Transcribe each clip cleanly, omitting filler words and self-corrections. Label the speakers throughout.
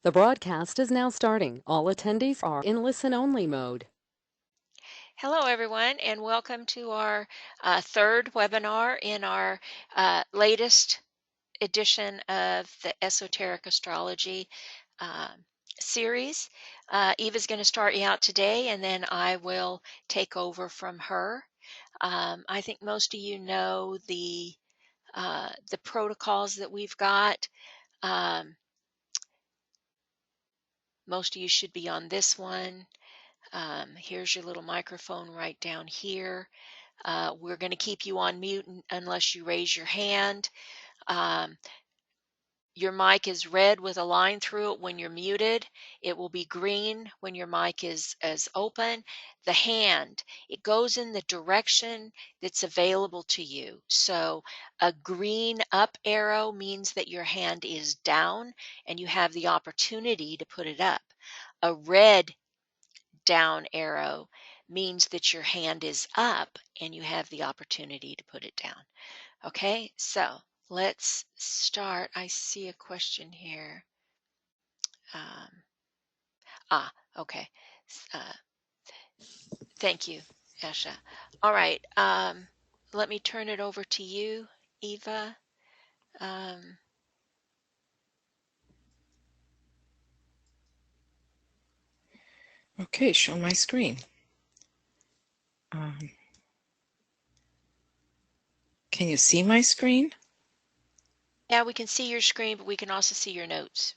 Speaker 1: The broadcast is now starting. All attendees are in listen-only mode.
Speaker 2: Hello, everyone, and welcome to our third webinar in our latest edition of the Esoteric Astrology um, series. Eva's going to start you out today, and then I will take over from her. I think most of you know the protocols that we've got. Um, Most of you should be on this one. Here's your little microphone right down here. We're going to keep you on mute unless you raise your hand. Um, your mic is red with a line through it when you're muted. It will be green when your mic is open. The hand, it goes in the direction that's available to you. So a green up arrow means that your hand is down and you have the opportunity to put it up. A red down arrow means that your hand is up and you have the opportunity to put it down. Okay, so let's start. I see a question here. Um, okay. Uh, Thank you, Asha. All right. Let me turn it over to you, Eva. Um,
Speaker 3: Okay, show my screen. Can you see my screen?
Speaker 2: yeah, we can see your screen, but we can also see your notes.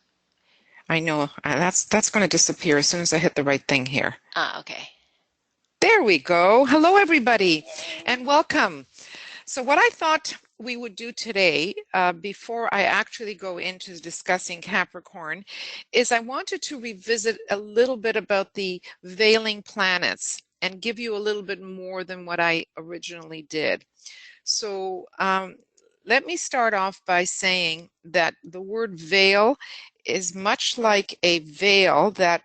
Speaker 3: I know that's going to disappear as soon as I hit the right thing here.
Speaker 2: Okay.
Speaker 3: There we go. Hello, everybody, and welcome. So what I thought we would do today, before I actually go into discussing Capricorn, is I wanted to revisit a little bit about the veiling planets and give you a little bit more than what I originally did. So let me start off by saying that the word veil is much like a veil that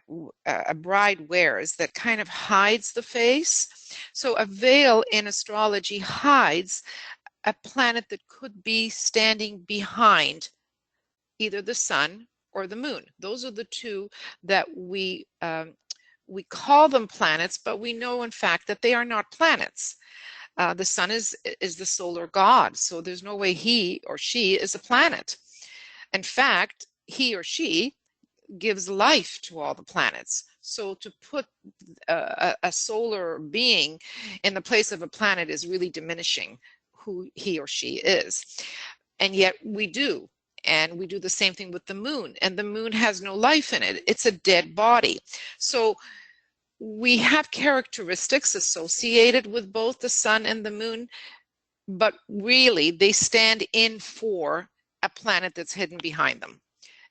Speaker 3: a bride wears that kind of hides the face. So a veil in astrology hides a planet that could be standing behind either the sun or the moon. Those are the two that we call them planets, but we know in fact that they are not planets. The sun is the solar god, so there's no way he or she is a planet. In fact, he or she gives life to all the planets. So to put a solar being in the place of a planet is really diminishing who he or she is. And yet we do. And we do the same thing with the moon. And the moon has no life in it. It's a dead body. So we have characteristics associated with both the sun and the moon, but really they stand in for a planet that's hidden behind them.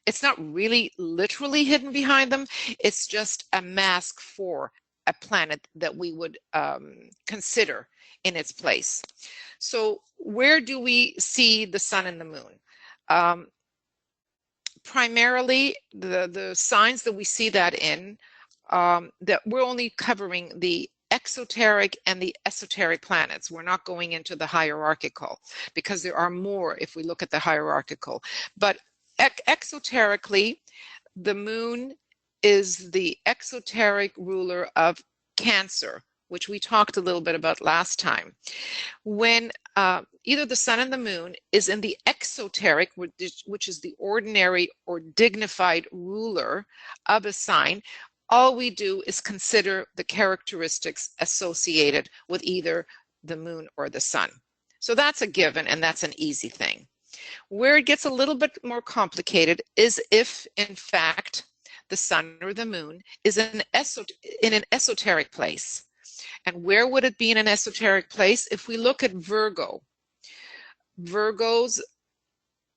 Speaker 3: It's not really literally hidden behind them. It's just a mask for a planet that we would consider in its place. So where do we see the sun and the moon? Primarily, the signs that we see that in, that we're only covering the exoteric and the esoteric planets. We're not going into the hierarchical because there are more if we look at the hierarchical. But exoterically, the moon is the exoteric ruler of Cancer, which we talked a little bit about last time. When either the sun and the moon is in the exoteric, which is the ordinary or dignified ruler of a sign, all we do is consider the characteristics associated with either the moon or the sun. So that's a given, and that's an easy thing. Where it gets a little bit more complicated is if, in fact, the sun or the moon is in an esoteric place. And where would it be in an esoteric place? If we look at Virgo, Virgo's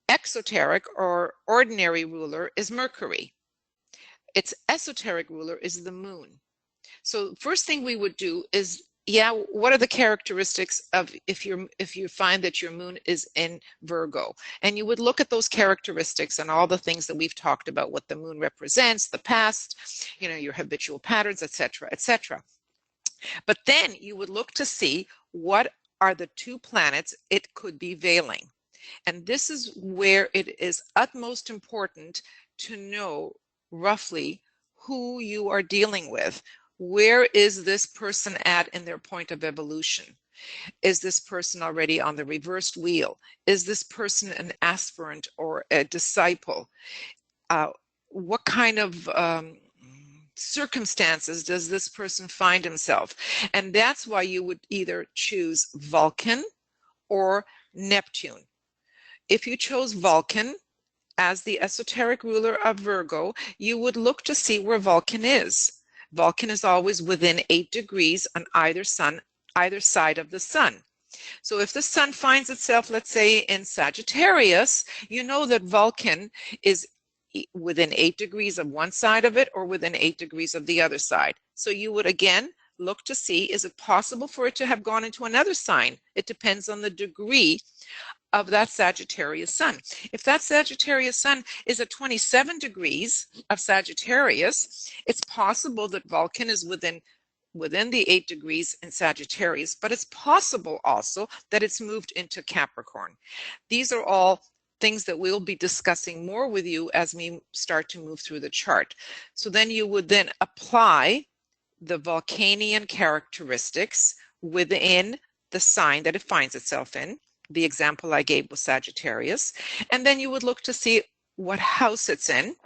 Speaker 3: exoteric or ordinary ruler is Mercury. Its esoteric ruler is the moon. So first thing we would do is, what are the characteristics of if you find that your moon is in Virgo? And you would look at those characteristics and all the things that we've talked about, what the moon represents, the past, your habitual patterns, etc., etc. But then you would look to see what are the two planets it could be veiling. And this is where it is utmost important to know roughly who you are dealing with. Where is this person at in their point of evolution? Is this person already on the reversed wheel? Is this person an aspirant or a disciple? What kind of circumstances does this person find himself? And that's why you would either choose Vulcan or Neptune. If you chose Vulcan as the esoteric ruler of Virgo, you would look to see where Vulcan is. Vulcan is always within 8 degrees on either side of the sun. So if the sun finds itself, let's say, in Sagittarius, you know that Vulcan is within 8 degrees of one side of it or within 8 degrees of the other side. So you would again look to see, is it possible for it to have gone into another sign? It depends on the degree of that Sagittarius sun. If that Sagittarius sun is at 27 degrees of Sagittarius, it's possible that Vulcan is within the 8 degrees in Sagittarius, but it's possible also that it's moved into Capricorn. These are all things that we'll be discussing more with you as we start to move through the chart. So then you would then apply the Vulcanian characteristics within the sign that it finds itself in. The example I gave was Sagittarius. And then you would look to see what house it's in,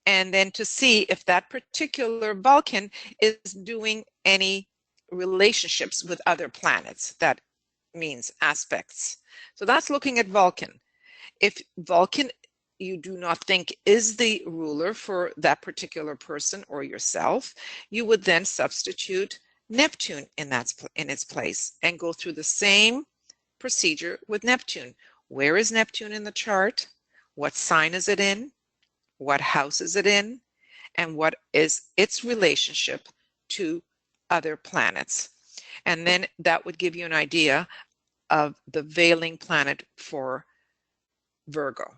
Speaker 3: and then to see if that particular Vulcan is doing any relationships with other planets. That means aspects. So that's looking at Vulcan. If Vulcan you do not think is the ruler for that particular person or yourself, you would then substitute Neptune in its place and go through the same procedure with Neptune. Where is Neptune in the chart? What sign is it in? What house is it in? And what is its relationship to other planets? And then that would give you an idea of the veiling planet for Virgo.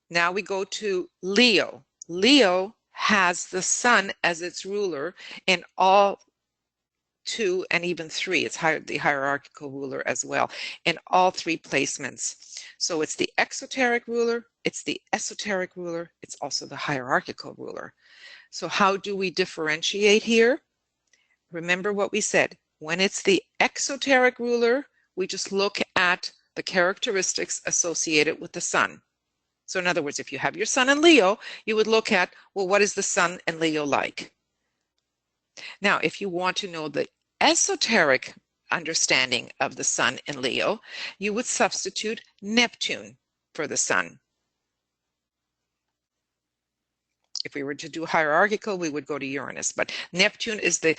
Speaker 3: Now we go to Leo. Leo has the sun as its ruler in all 2 and even 3. It's the hierarchical ruler as well in all 3 placements. So it's the exoteric ruler, it's the esoteric ruler, it's also the hierarchical ruler. So how do we differentiate here? Remember what we said. When it's the exoteric ruler, we just look at the characteristics associated with the sun. So in other words, if you have your sun in Leo, you would look at, well, what is the sun in Leo like? Now, if you want to know the esoteric understanding of the sun in Leo, you would substitute Neptune for the sun. If we were to do hierarchical, we would go to Uranus, but Neptune is the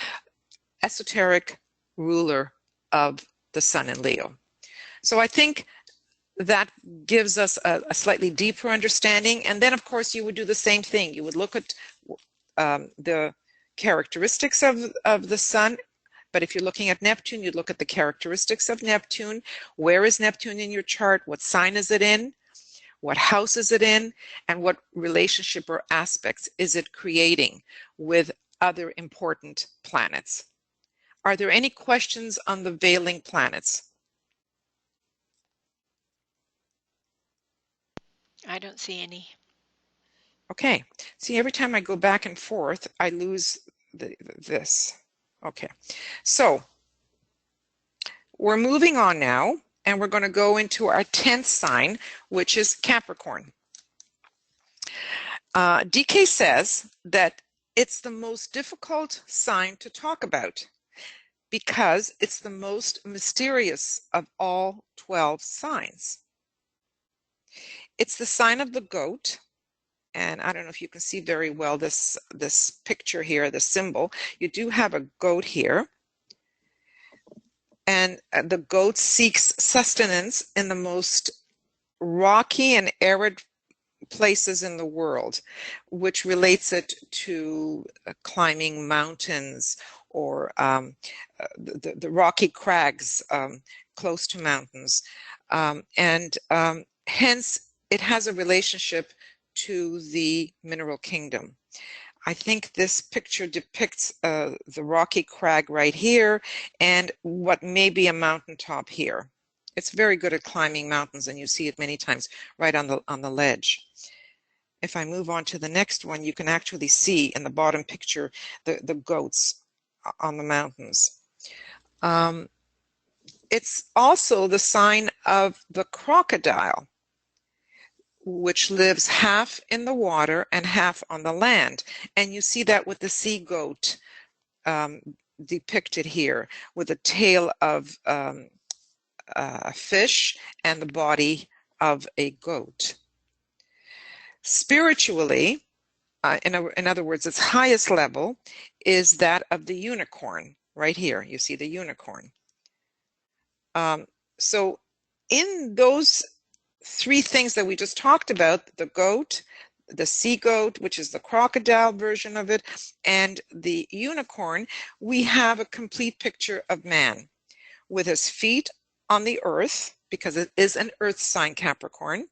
Speaker 3: esoteric ruler of the sun in Leo. So I think that gives us a slightly deeper understanding. And then, of course, you would do the same thing. You would look at the characteristics of the sun. But if you're looking at Neptune, you'd look at the characteristics of Neptune. Where is Neptune in your chart? What sign is it in? What house is it in? And what relationship or aspects is it creating with other important planets? Are there any questions on the veiling planets?
Speaker 2: I don't see any.
Speaker 3: Okay. See, every time I go back and forth, I lose this. Okay. So we're moving on now, and we're going to go into our 10th sign, which is Capricorn. DK says that it's the most difficult sign to talk about because it's the most mysterious of all 12 signs. It's the sign of the goat. And I don't know if you can see very well this picture here, the symbol. You do have a goat here. And the goat seeks sustenance in the most rocky and arid places in the world, which relates it to climbing mountains or the rocky crags close to mountains. Hence, it has a relationship to the mineral kingdom. I think this picture depicts the rocky crag right here and what may be a mountaintop here. It's very good at climbing mountains, and you see it many times right on the ledge. If I move on to the next one, you can actually see in the bottom picture the goats on the mountains. It's also the sign of the crocodile, which lives half in the water and half on the land. And you see that with the sea goat depicted here, with the tail of a fish and the body of a goat. Spiritually, in other words, its highest level is that of the unicorn. Right here, you see the unicorn. So in those three things that we just talked about, the goat, the sea goat, which is the crocodile version of it, and the unicorn, we have a complete picture of man with his feet on the earth, because it is an earth sign, Capricorn,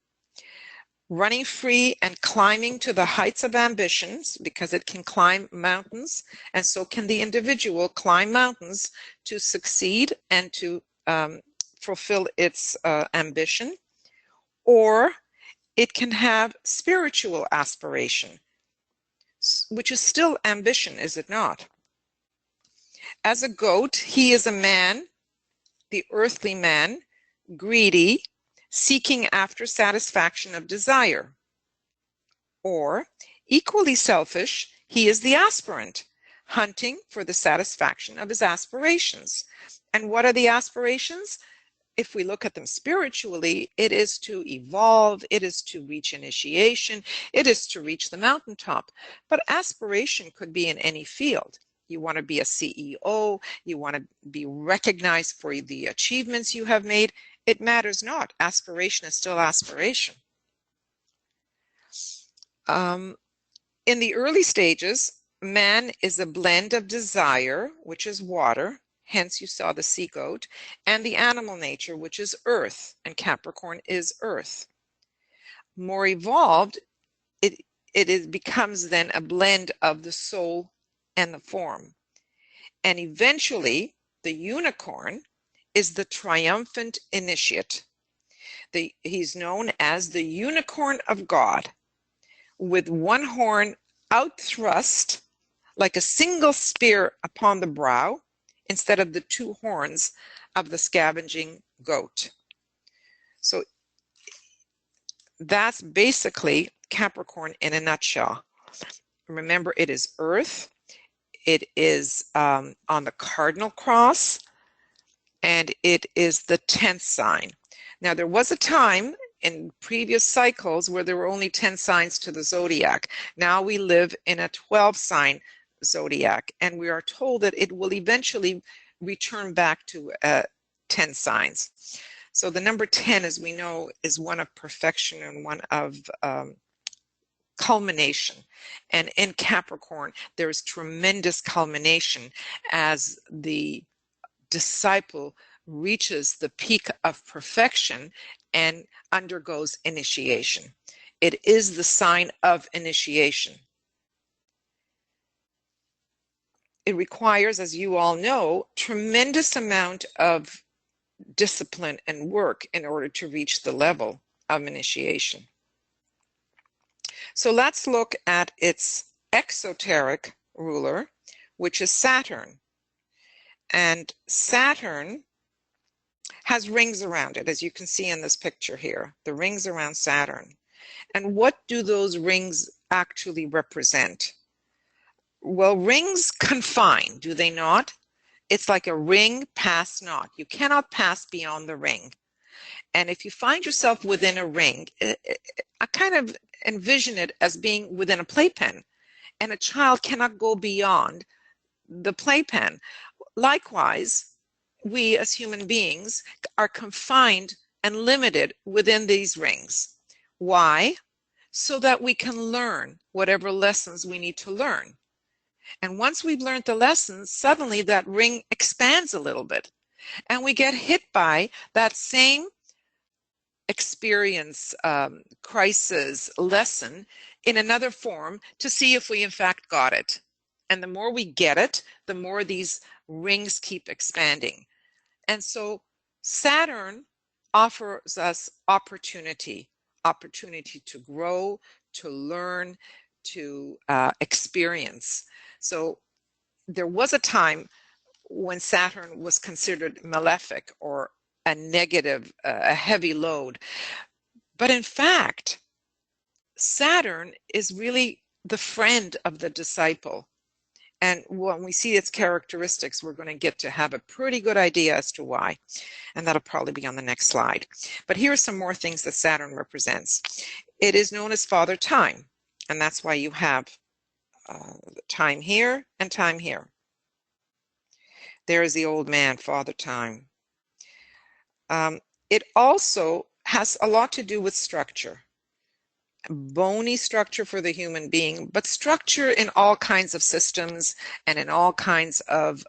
Speaker 3: running free and climbing to the heights of ambitions, because it can climb mountains, and so can the individual climb mountains to succeed and to fulfill its ambition. Or it can have spiritual aspiration, which is still ambition, is it not? As a goat, he is a man, the earthly man, greedy, seeking after satisfaction of desire. Or, equally selfish, he is the aspirant, hunting for the satisfaction of his aspirations. And what are the aspirations? If we look at them spiritually, it is to evolve, it is to reach initiation, it is to reach the mountaintop. But aspiration could be in any field. You want to be a CEO, you want to be recognized for the achievements you have made. It matters not. Aspiration is still aspiration. In the early stages, man is a blend of desire, which is water, hence you saw the sea goat, and the animal nature, which is earth, and Capricorn is earth. More evolved, it becomes then a blend of the soul and the form. And eventually, the unicorn is the triumphant initiate. He's known as the unicorn of God, with one horn out thrust like a single spear upon the brow, instead of the two horns of the scavenging goat. So that's basically Capricorn in a nutshell. Remember, it is earth, it is on the cardinal cross, and it is the 10th sign. Now, there was a time in previous cycles where there were only 10 signs to the zodiac. Now we live in a 12-sign zodiac, and we are told that it will eventually return back to 10 signs. So the number 10, as we know, is one of perfection and one of culmination. And in Capricorn, there is tremendous culmination as the disciple reaches the peak of perfection and undergoes initiation. It is the sign of initiation. It requires, as you all know, tremendous amount of discipline and work in order to reach the level of initiation. So let's look at its exoteric ruler, which is Saturn. And Saturn has rings around it, as you can see in this picture here, the rings around Saturn. And what do those rings actually represent? Well, rings confine, do they not? It's like a ring pass not. You cannot pass beyond the ring. And if you find yourself within a ring, I kind of envision it as being within a playpen, and a child cannot go beyond the playpen. Likewise, we as human beings are confined and limited within these rings. Why? So that we can learn whatever lessons we need to learn. And once we've learned the lessons, suddenly that ring expands a little bit, and we get hit by that same experience, crisis, lesson in another form to see if we in fact got it. And the more we get it, the more these rings keep expanding. And so Saturn offers us opportunity to grow, to learn, to experience. So there was a time when Saturn was considered malefic or a negative, a heavy load. But in fact, Saturn is really the friend of the disciple. And when we see its characteristics, we're going to get to have a pretty good idea as to why. And that'll probably be on the next slide. But here are some more things that Saturn represents. It is known as Father Time. And that's why you have time here and time here. There is the old man, Father Time. It also has a lot to do with structure. Bony structure for the human being, but structure in all kinds of systems and in all kinds of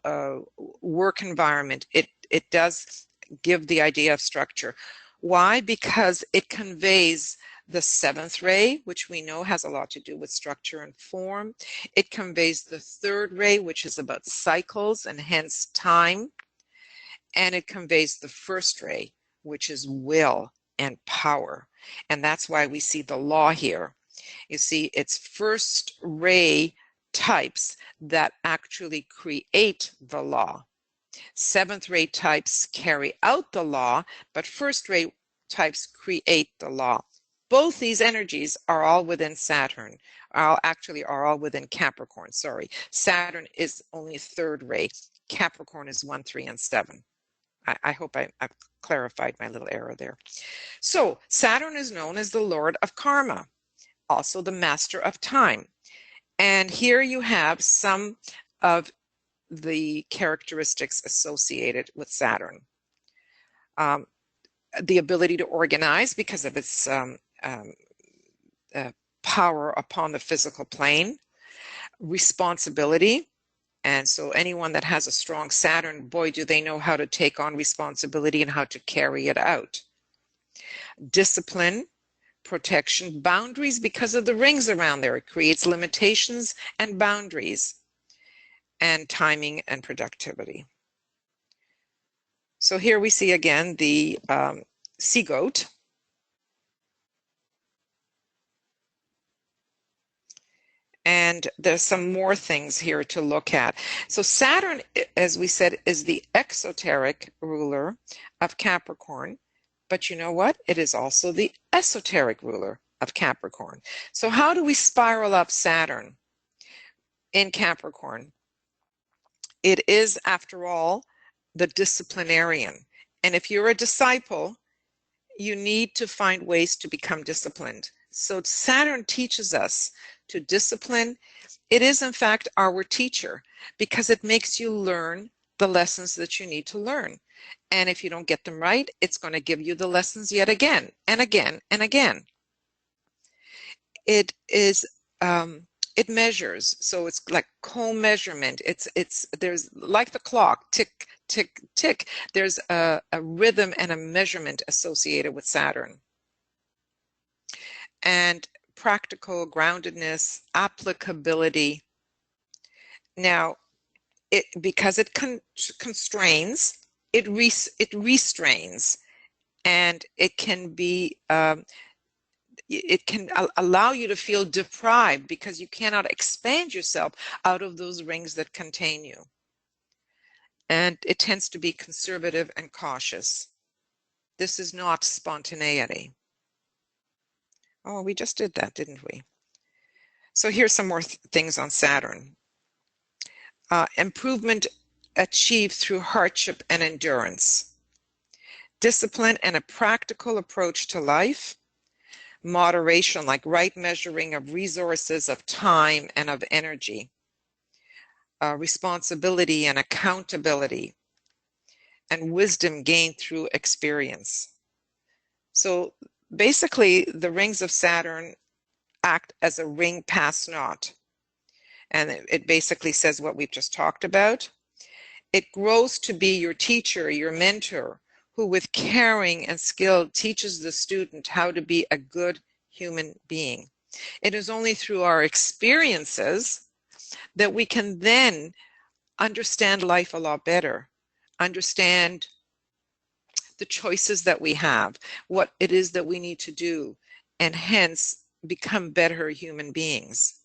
Speaker 3: work environment. It does give the idea of structure. Why? Because it conveys the seventh ray, which we know has a lot to do with structure and form. It conveys the third ray, which is about cycles and hence time. And it conveys the first ray, which is will and power. And that's why we see the law here. You see, it's first ray types that actually create the law. Seventh ray types carry out the law, but first ray types create the law. Both these energies are all within Saturn, are all within Capricorn, sorry. Saturn is only third ray. Capricorn is 1, 3, and 7. I hope I've clarified my little error there. So Saturn is known as the Lord of Karma, also the Master of Time. And here you have some of the characteristics associated with Saturn. The ability to organize because of its power upon the physical plane. Responsibility. And so anyone that has a strong Saturn, boy, do they know how to take on responsibility and how to carry it out. Discipline, protection, boundaries because of the rings around there. It creates limitations and boundaries. And timing and productivity. So here we see again the sea goat. And there's some more things here to look at. So Saturn, as we said, is the exoteric ruler of Capricorn. But you know what? It is also the esoteric ruler of Capricorn. So how do we spiral up Saturn in Capricorn? It is, after all, the disciplinarian. And if you're a disciple, you need to find ways to become disciplined. So Saturn teaches us to discipline. It is, in fact, our teacher because it makes you learn the lessons that you need to learn. And if you don't get them right, it's going to give you the lessons yet again and again and again. It is, it measures. So it's like co-measurement. There's like the clock, tick, tick, tick. There's a rhythm and a measurement associated with Saturn. And practical groundedness, applicability. Now, because it constrains, it restrains, and it can be, it can allow you to feel deprived because you cannot expand yourself out of those rings that contain you. And it tends to be conservative and cautious. This is not spontaneity. Oh, we just did that, didn't we? So here's some more things on Saturn. Improvement achieved through hardship and endurance. Discipline and a practical approach to life. Moderation, like right measuring of resources, of time, and of energy. Responsibility and accountability. And wisdom gained through experience. So basically, the rings of Saturn act as a ring pass not. And it basically says what we've just talked about. It grows to be your teacher, your mentor, who with caring and skill teaches the student how to be a good human being. It is only through our experiences that we can then understand life a lot better, understand the choices that we have, what it is that we need to do, and hence become better human beings.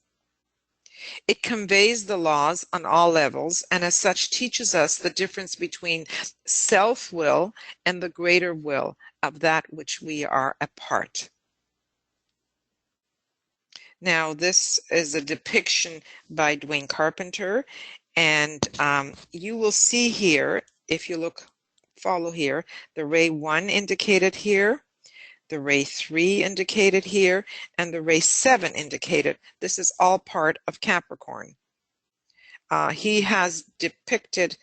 Speaker 3: It conveys the laws on all levels, and as such teaches us the difference between self-will and the greater will of that which we are a part. Now, this is a depiction by Dwayne Carpenter, and you will see here, if you follow here, the ray 1 indicated here, the ray 3 indicated here, and the ray 7 indicated. This is all part of Capricorn. He has depicted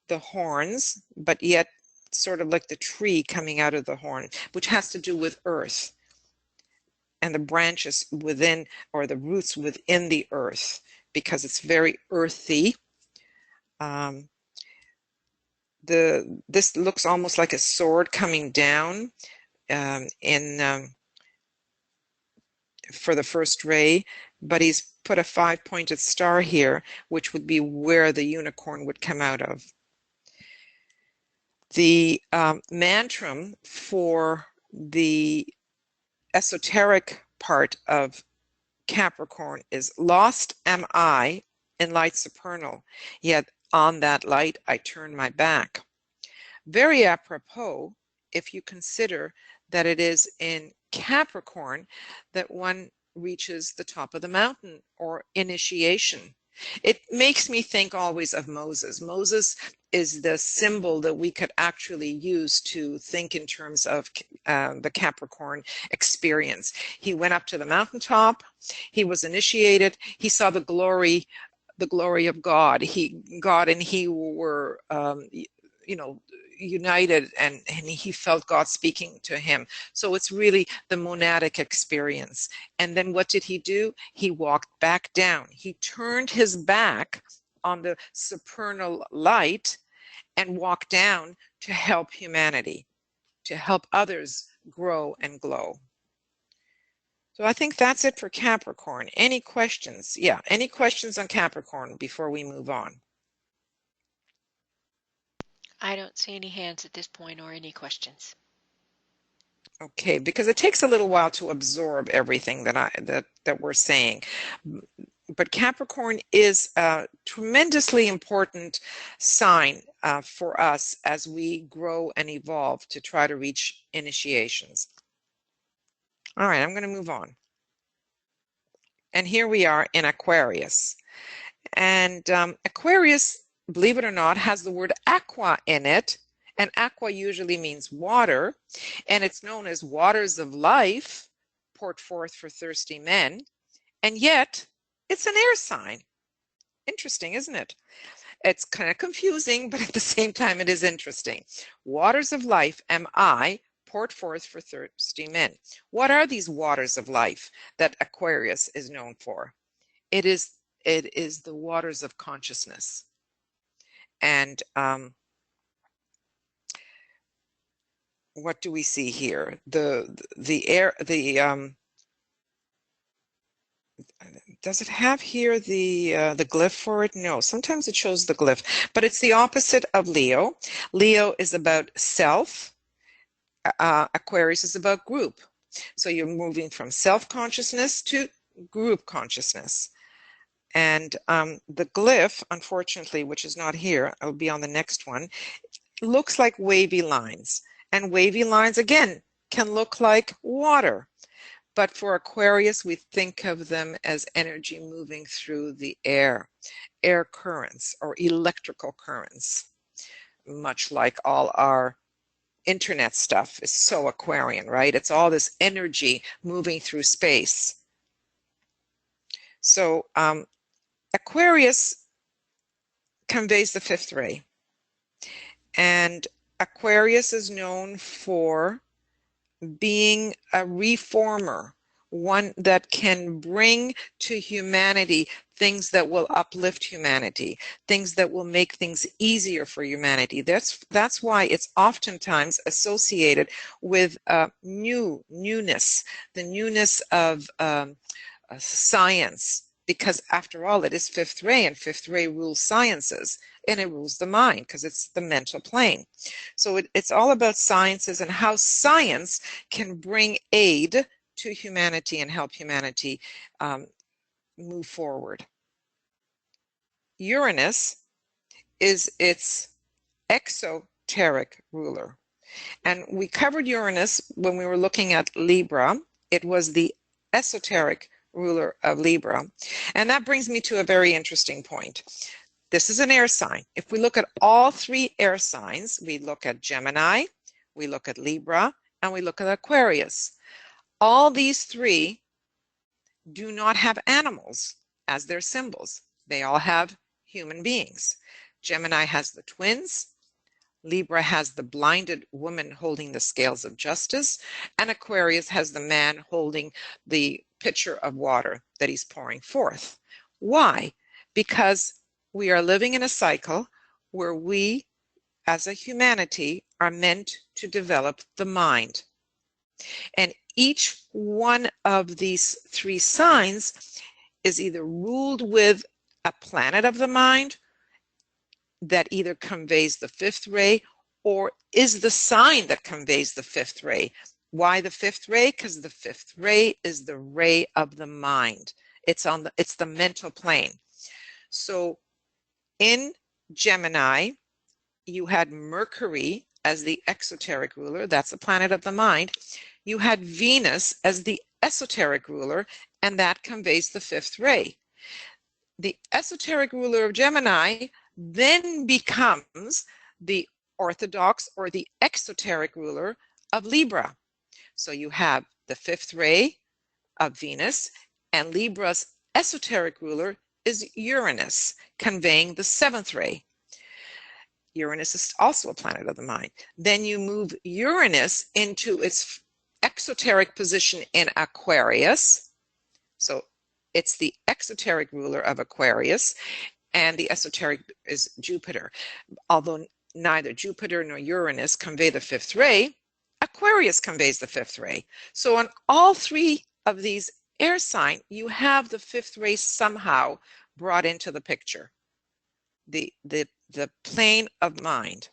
Speaker 3: the horns, but yet sort of like the tree coming out of the horn, which has to do with earth and the branches within, or the roots within the earth, because it's very earthy. This looks almost like a sword coming down for the first ray, but he's put a 5-pointed star here, which would be where the unicorn would come out of. The mantra for the esoteric part of Capricorn is, lost am I in light supernal, yet on that light I turn my back. Very apropos if you consider that it is in Capricorn that one reaches the top of the mountain, or initiation. It makes me think always of Moses. Moses is the symbol that we could actually use to think in terms of the Capricorn experience. He went up to the mountaintop, he was initiated, he saw the glory of God. God and he were, united, and he felt God speaking to him. So it's really the monadic experience. And then what did he do? He walked back down. He turned his back on the supernal light and walked down to help humanity, to help others grow and glow. So I think that's it for Capricorn. Any questions? Yeah, any questions on Capricorn before we move on?
Speaker 2: I don't see any hands at this point or any questions.
Speaker 3: Okay, because it takes a little while to absorb everything that we're saying. But Capricorn is a tremendously important sign for us as we grow and evolve to try to reach initiations. All right, I'm going to move on. And here we are in Aquarius. And Aquarius, believe it or not, has the word aqua in it. And aqua usually means water. And it's known as waters of life, poured forth for thirsty men. And yet, it's an air sign. Interesting, isn't it? It's kind of confusing, but at the same time, it is interesting. Waters of life am I, poured forth for thirsty men. What are these waters of life that Aquarius is known for? It is the waters of consciousness. And what do we see here? The air, does it have here the glyph for it? No, sometimes it shows the glyph, but it's the opposite of Leo. Leo is about self. Aquarius is about group. So you're moving from self-consciousness to group consciousness. And the glyph, unfortunately, which is not here, it'll be on the next one, looks like wavy lines. And wavy lines, again, can look like water. But for Aquarius, we think of them as energy moving through the air currents or electrical currents, much like all our internet stuff is so Aquarian, right? It's all this energy moving through space. So Aquarius conveys the fifth ray. And Aquarius is known for being a reformer, one that can bring to humanity things that will uplift humanity, things that will make things easier for humanity. That's why it's oftentimes associated with newness, the newness of science, because after all, it is fifth ray, and fifth ray rules sciences, and it rules the mind because it's the mental plane. So it's all about sciences and how science can bring aid to humanity and help humanity move forward. Uranus is its exoteric ruler. And we covered Uranus when we were looking at Libra. It was the esoteric ruler of Libra. And that brings me to a very interesting point. This is an air sign. If we look at all three air signs, we look at Gemini, we look at Libra, and we look at Aquarius. All these three do not have animals as their symbols. They all have human beings. Gemini has the twins, Libra has the blinded woman holding the scales of justice, and Aquarius has the man holding the pitcher of water that he's pouring forth. Why? Because we are living in a cycle where we, as a humanity, are meant to develop the mind. And each one of these three signs is either ruled with a planet of the mind that either conveys the fifth ray or is the sign that conveys the fifth ray. Why the fifth ray? Because the fifth ray is the ray of the mind. It's the mental plane. So in Gemini, you had Mercury as the exoteric ruler. That's the planet of the mind. You had Venus as the esoteric ruler, and that conveys the fifth ray. The esoteric ruler of Gemini then becomes the orthodox or the exoteric ruler of Libra. So you have the fifth ray of Venus, and Libra's esoteric ruler is Uranus, conveying the seventh ray. Uranus is also a planet of the mind. Then you move Uranus into its exoteric position in Aquarius. So it's the exoteric ruler of Aquarius, and the esoteric is Jupiter. Although neither Jupiter nor Uranus convey the fifth ray, Aquarius conveys the fifth ray. So on all three of these air signs, you have the fifth ray somehow brought into the picture. The plane of mind.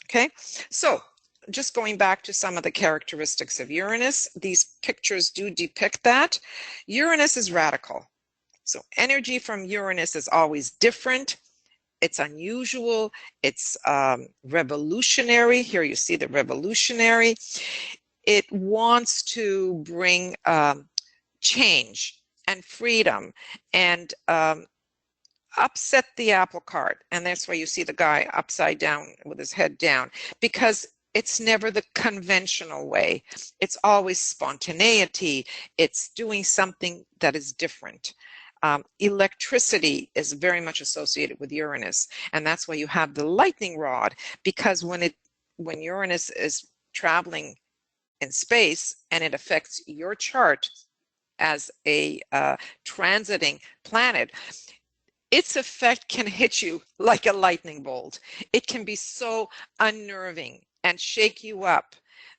Speaker 3: Okay, so just going back to some of the characteristics of Uranus, these pictures do depict that. Uranus is radical. So energy from Uranus is always different. It's unusual. It's revolutionary. Here you see the revolutionary. It wants to bring change and freedom and upset the apple cart. And that's why you see the guy upside down with his head down, because it's never the conventional way. It's always spontaneity. It's doing something that is different. Electricity is very much associated with Uranus, and that's why you have the lightning rod, because when Uranus is traveling in space and it affects your chart as a transiting planet, its effect can hit you like a lightning bolt. It can be so unnerving and shake you up,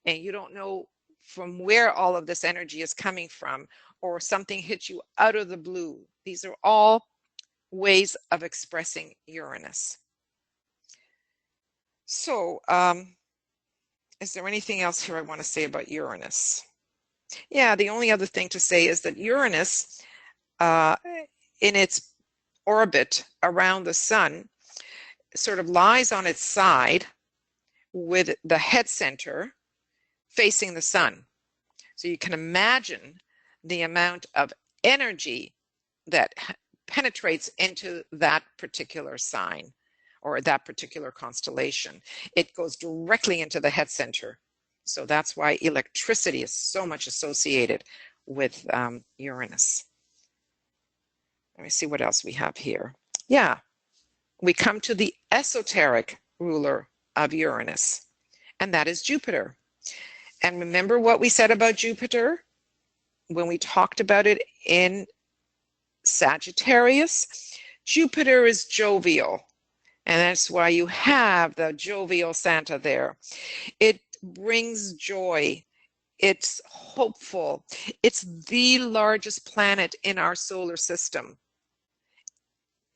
Speaker 3: and you don't know from where all of this energy is coming from, or something hits you out of the blue. These are all ways of expressing Uranus. So, is there anything else here I want to say about Uranus? Yeah, the only other thing to say is that Uranus, in its orbit around the sun, sort of lies on its side with the head center facing the sun. So you can imagine the amount of energy that penetrates into that particular sign or that particular constellation. It goes directly into the head center. So that's why electricity is so much associated with Uranus. Let me see what else we have here. Yeah, we come to the esoteric ruler of Uranus, and that is Jupiter. And remember what we said about Jupiter when we talked about it in Sagittarius? Jupiter is jovial, and that's why you have the jovial Santa there. It brings joy. It's hopeful. It's the largest planet in our solar system.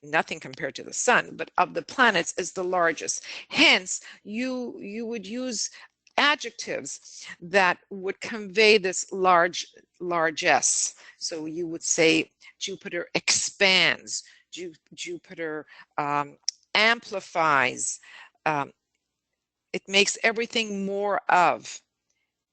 Speaker 3: Nothing compared to the sun, but of the planets is the largest. Hence, you would use adjectives that would convey this largesse. So you would say Jupiter expands, Jupiter amplifies, it makes everything more of.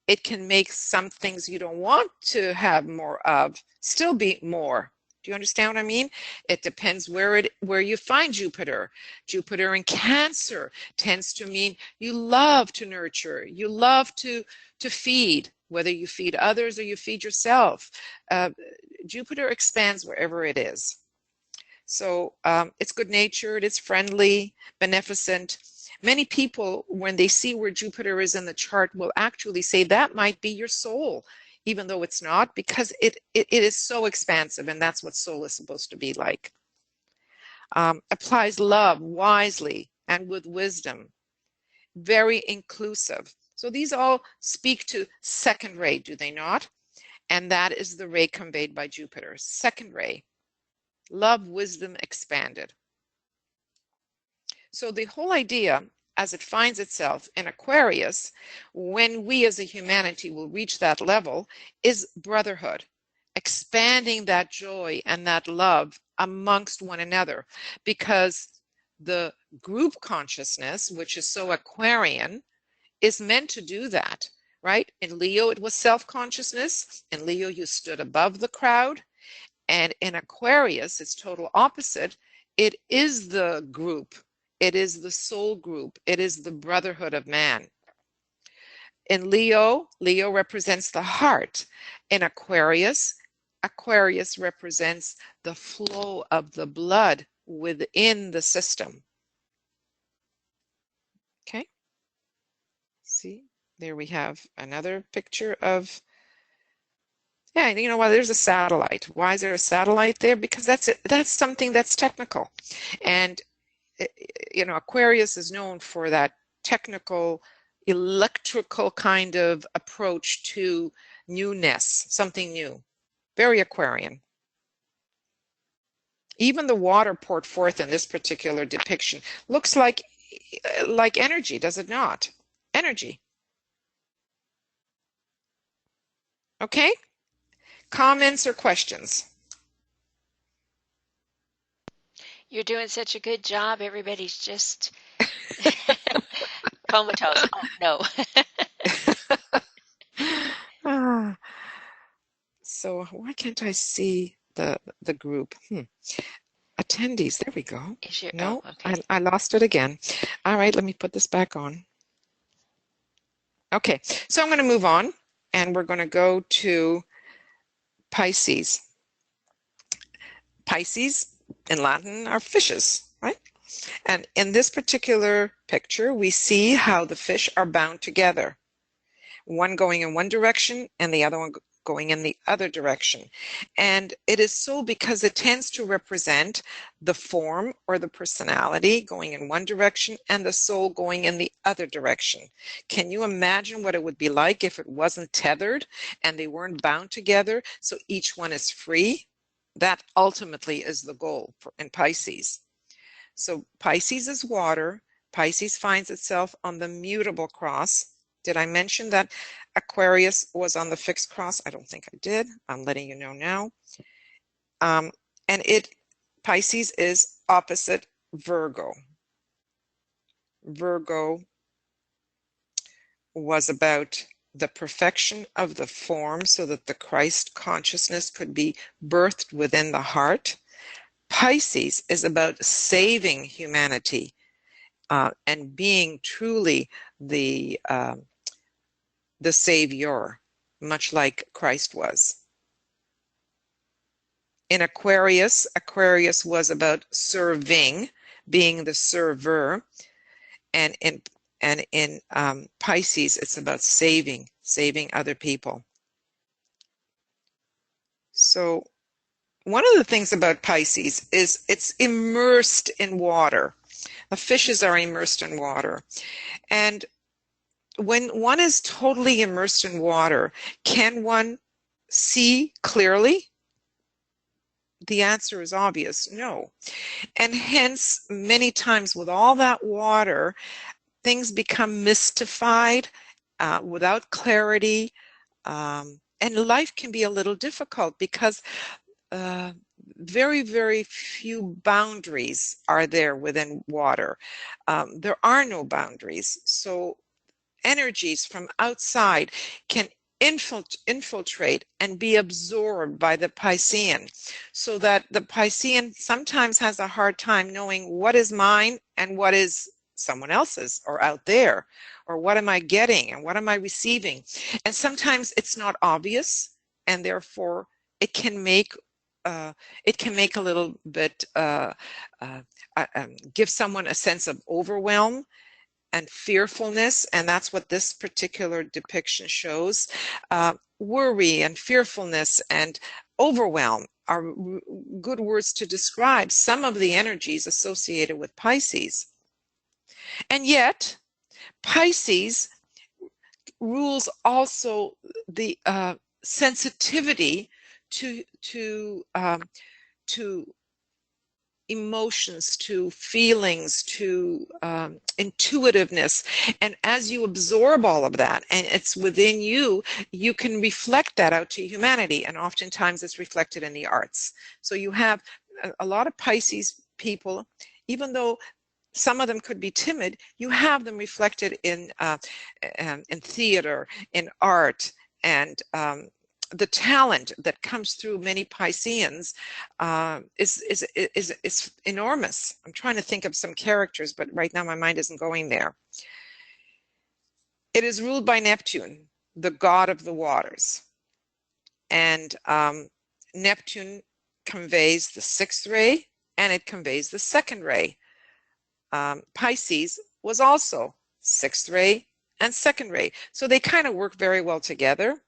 Speaker 3: It can make some things you don't want to have more of still be more. Do you understand what I mean? It depends where you find Jupiter. Jupiter in Cancer tends to mean you love to nurture, you love to feed, whether you feed others or you feed yourself. Jupiter expands wherever it is. So it's good-natured, it's friendly, beneficent. Many people, when they see where Jupiter is in the chart, will actually say that might be your soul, even though it's not, because it is so expansive, and that's what soul is supposed to be like. Applies love wisely and with wisdom. Very inclusive. So these all speak to second ray, do they not? And that is the ray conveyed by Jupiter. Second ray. Love, wisdom expanded. So the whole idea, as it finds itself in Aquarius, when we as a humanity will reach that level, is brotherhood, expanding that joy and that love amongst one another, because the group consciousness, which is so Aquarian, is meant to do that, right? In Leo, it was self-consciousness. In Leo, you stood above the crowd. And in Aquarius, it's total opposite. It is the group. It is the soul group. It is the brotherhood of man. In Leo, Leo represents the heart. In Aquarius, Aquarius represents the flow of the blood within the system. Okay. See, there we have another picture of, yeah, you know what, there's a satellite. Why is there a satellite there? Because that's something that's technical. And, you know, Aquarius is known for that technical, electrical kind of approach to newness, something new. Very Aquarian. Even the water poured forth in this particular depiction looks like energy, does it not? Energy. Okay? Comments or questions?
Speaker 2: You're doing such a good job. Everybody's just comatose. Oh, no.
Speaker 3: So why can't I see the group? Attendees, there we go. No, okay. I lost it again. All right, let me put this back on. Okay, so I'm going to move on, and we're going to go to Pisces. Pisces in Latin are fishes, right? And in this particular picture, we see how the fish are bound together. One going in one direction and the other one going in the other direction. And it is so because it tends to represent the form or the personality going in one direction and the soul going in the other direction. Can you imagine what it would be like if it wasn't tethered and they weren't bound together, so each one is free? That ultimately is the goal in Pisces. So Pisces is water. Pisces finds itself on the mutable cross. Did I mention that Aquarius was on the fixed cross? I don't think I did. I'm letting you know now. And Pisces is opposite Virgo. Virgo was about the perfection of the form so that the Christ consciousness could be birthed within the heart. Pisces is about saving humanity and being truly the savior, much like Christ was. In Aquarius, Aquarius was about serving, being the server, and in Pisces, it's about saving other people. So one of the things about Pisces is it's immersed in water. The fishes are immersed in water. And when one is totally immersed in water, can one see clearly? The answer is obvious, no. And hence, many times with all that water, things become mystified without clarity, and life can be a little difficult because very, very few boundaries are there within water. There are no boundaries. So energies from outside can infiltrate and be absorbed by the Piscean, so that the Piscean sometimes has a hard time knowing what is mine and what is someone else's or out there, or what am I getting and what am I receiving. And sometimes it's not obvious, and therefore it can make a little bit give someone a sense of overwhelm and fearfulness, and that's what this particular depiction shows. Worry and fearfulness and overwhelm are good words to describe some of the energies associated with Pisces. And yet, Pisces rules also the sensitivity to emotions, to feelings, to intuitiveness. And as you absorb all of that and it's within you, you can reflect that out to humanity. And oftentimes it's reflected in the arts. So you have a lot of Pisces people, even though some of them could be timid, you have them reflected in theater, in art, and the talent that comes through many Pisceans is enormous. I'm trying to think of some characters, but right now my mind isn't going there. It is ruled by Neptune, the god of the waters. And Neptune conveys the 6th ray and it conveys the 2nd ray. Pisces was also 6th ray and 2nd ray. So they kind of work very well together.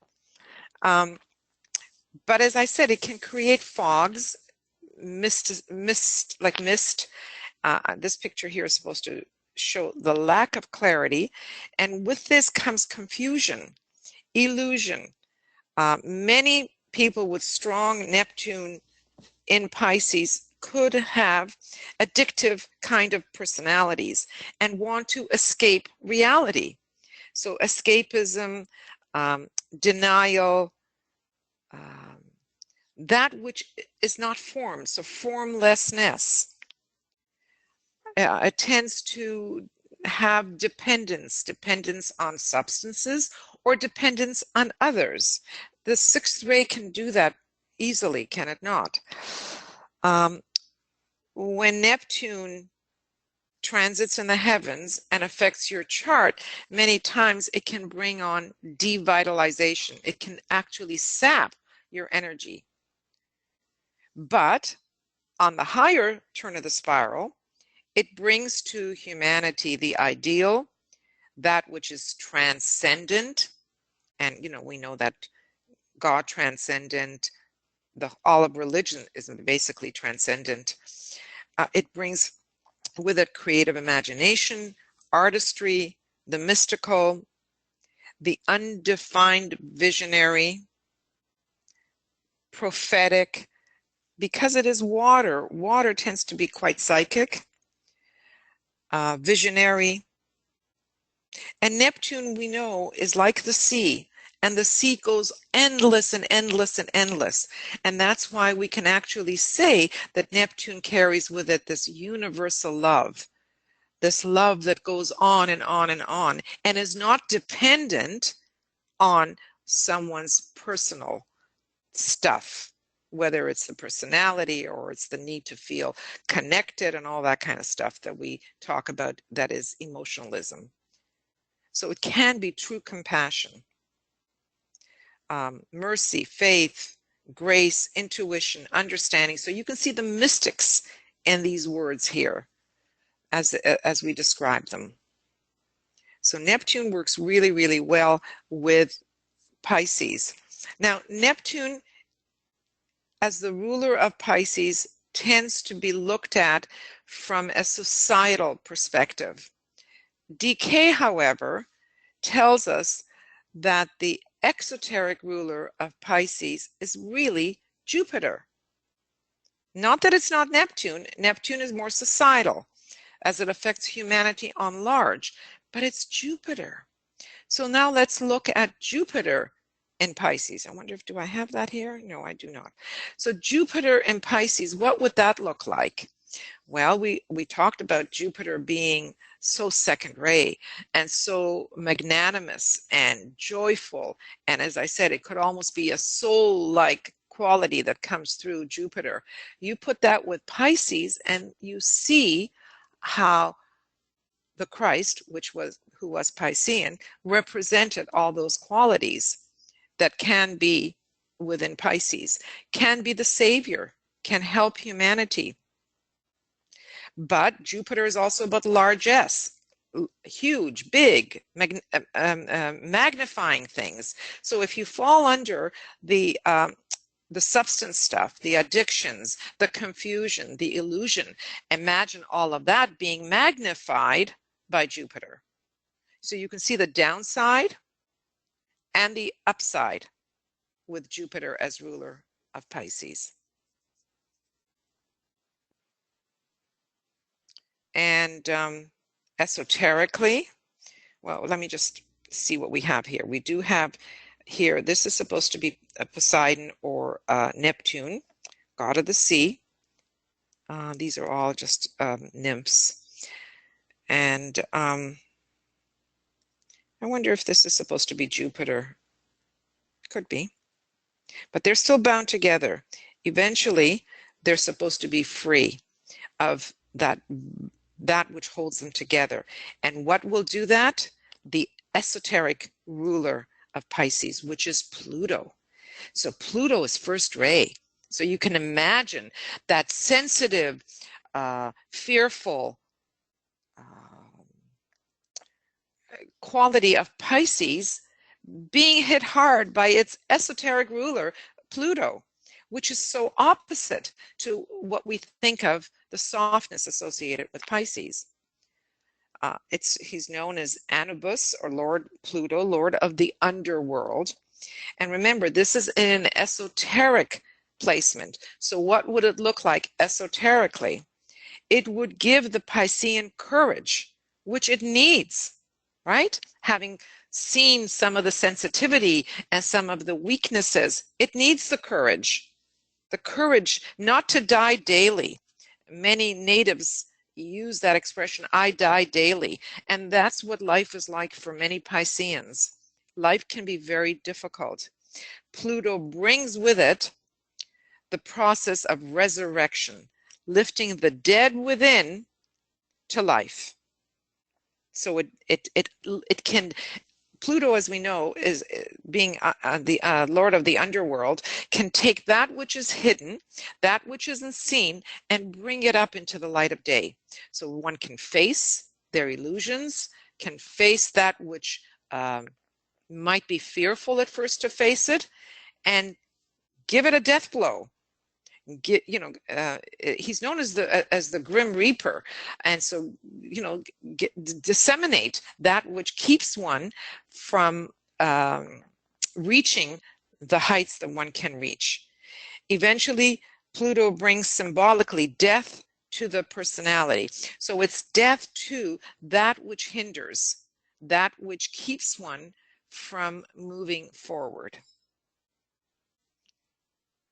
Speaker 3: But as I said, it can create fogs, mist. This picture here is supposed to show the lack of clarity. And with this comes confusion, illusion. Many people with strong Neptune in Pisces could have addictive kind of personalities and want to escape reality. So escapism, denial, that which is not formed, so formlessness. It tends to have dependence on substances or dependence on others. The 6th ray can do that easily, can it not? When Neptune transits in the heavens and affects your chart, many times it can bring on devitalization. It can actually sap your energy. But on the higher turn of the spiral, it brings to humanity the ideal, that which is transcendent. And, we know that God transcendent, all of religion is basically transcendent. It brings with it creative imagination, artistry, the mystical, the undefined visionary, prophetic. Because it is water, water tends to be quite psychic, visionary. And Neptune, we know, is like the sea, and the sea goes endless and endless and endless. And that's why we can actually say that Neptune carries with it this universal love, this love that goes on and on and on, and is not dependent on someone's personal stuff, whether it's the personality or it's the need to feel connected and all that kind of stuff that we talk about, that is emotionalism. So it can be true compassion, mercy, faith, grace, intuition, understanding. So you can see the mystics in these words here as we describe them. So Neptune works really, really well with Pisces. Now, Neptune, as the ruler of Pisces, tends to be looked at from a societal perspective. DK, however, tells us that the exoteric ruler of Pisces is really Jupiter. Not that it's not Neptune. Neptune is more societal as it affects humanity on large, but it's Jupiter. So now let's look at Jupiter in Pisces. I wonder if, do I have that here? No, I do not. So Jupiter in Pisces, what would that look like? Well, we talked about Jupiter being so second ray and so magnanimous and joyful. And as I said, it could almost be a soul-like quality that comes through Jupiter. You put that with Pisces and you see how the Christ, who was Piscean, represented all those qualities that can be within Pisces, can be the savior, can help humanity. But Jupiter is also about largesse, huge, big, magnifying things. So if you fall under the substance stuff, the addictions, the confusion, the illusion, imagine all of that being magnified by Jupiter. So you can see the downside and the upside with Jupiter as ruler of Pisces. And esoterically, well, let me just see what we have here. We do have here, this is supposed to be Poseidon or Neptune, god of the sea. These are all just nymphs. And I wonder if this is supposed to be Jupiter. Could be. But they're still bound together. Eventually, they're supposed to be free of that which holds them together. And what will do that? The esoteric ruler of Pisces, which is Pluto. So Pluto is first ray. So you can imagine that sensitive, fearful quality of Pisces being hit hard by its esoteric ruler, Pluto, which is so opposite to what we think of the softness associated with Pisces. He's known as Anubis, or Lord Pluto, Lord of the underworld. And remember, this is in an esoteric placement. So what would it look like esoterically? It would give the Piscean courage, which it needs, right? Having seen some of the sensitivity and some of the weaknesses, it needs the courage not to die daily. Many natives use that expression, I die daily. And that's what life is like for many Pisceans. Life can be very difficult. Pluto brings with it the process of resurrection, lifting the dead within to life. So it can, Pluto, as we know, is being the Lord of the underworld, can take that which is hidden, that which isn't seen, and bring it up into the light of day. So one can face their illusions, can face that which might be fearful at first to face it, and give it a death blow. He's known as the Grim Reaper, and so disseminate that which keeps one from reaching the heights that one can reach. Eventually, Pluto brings symbolically death to the personality. So it's death to that which hinders, that which keeps one from moving forward.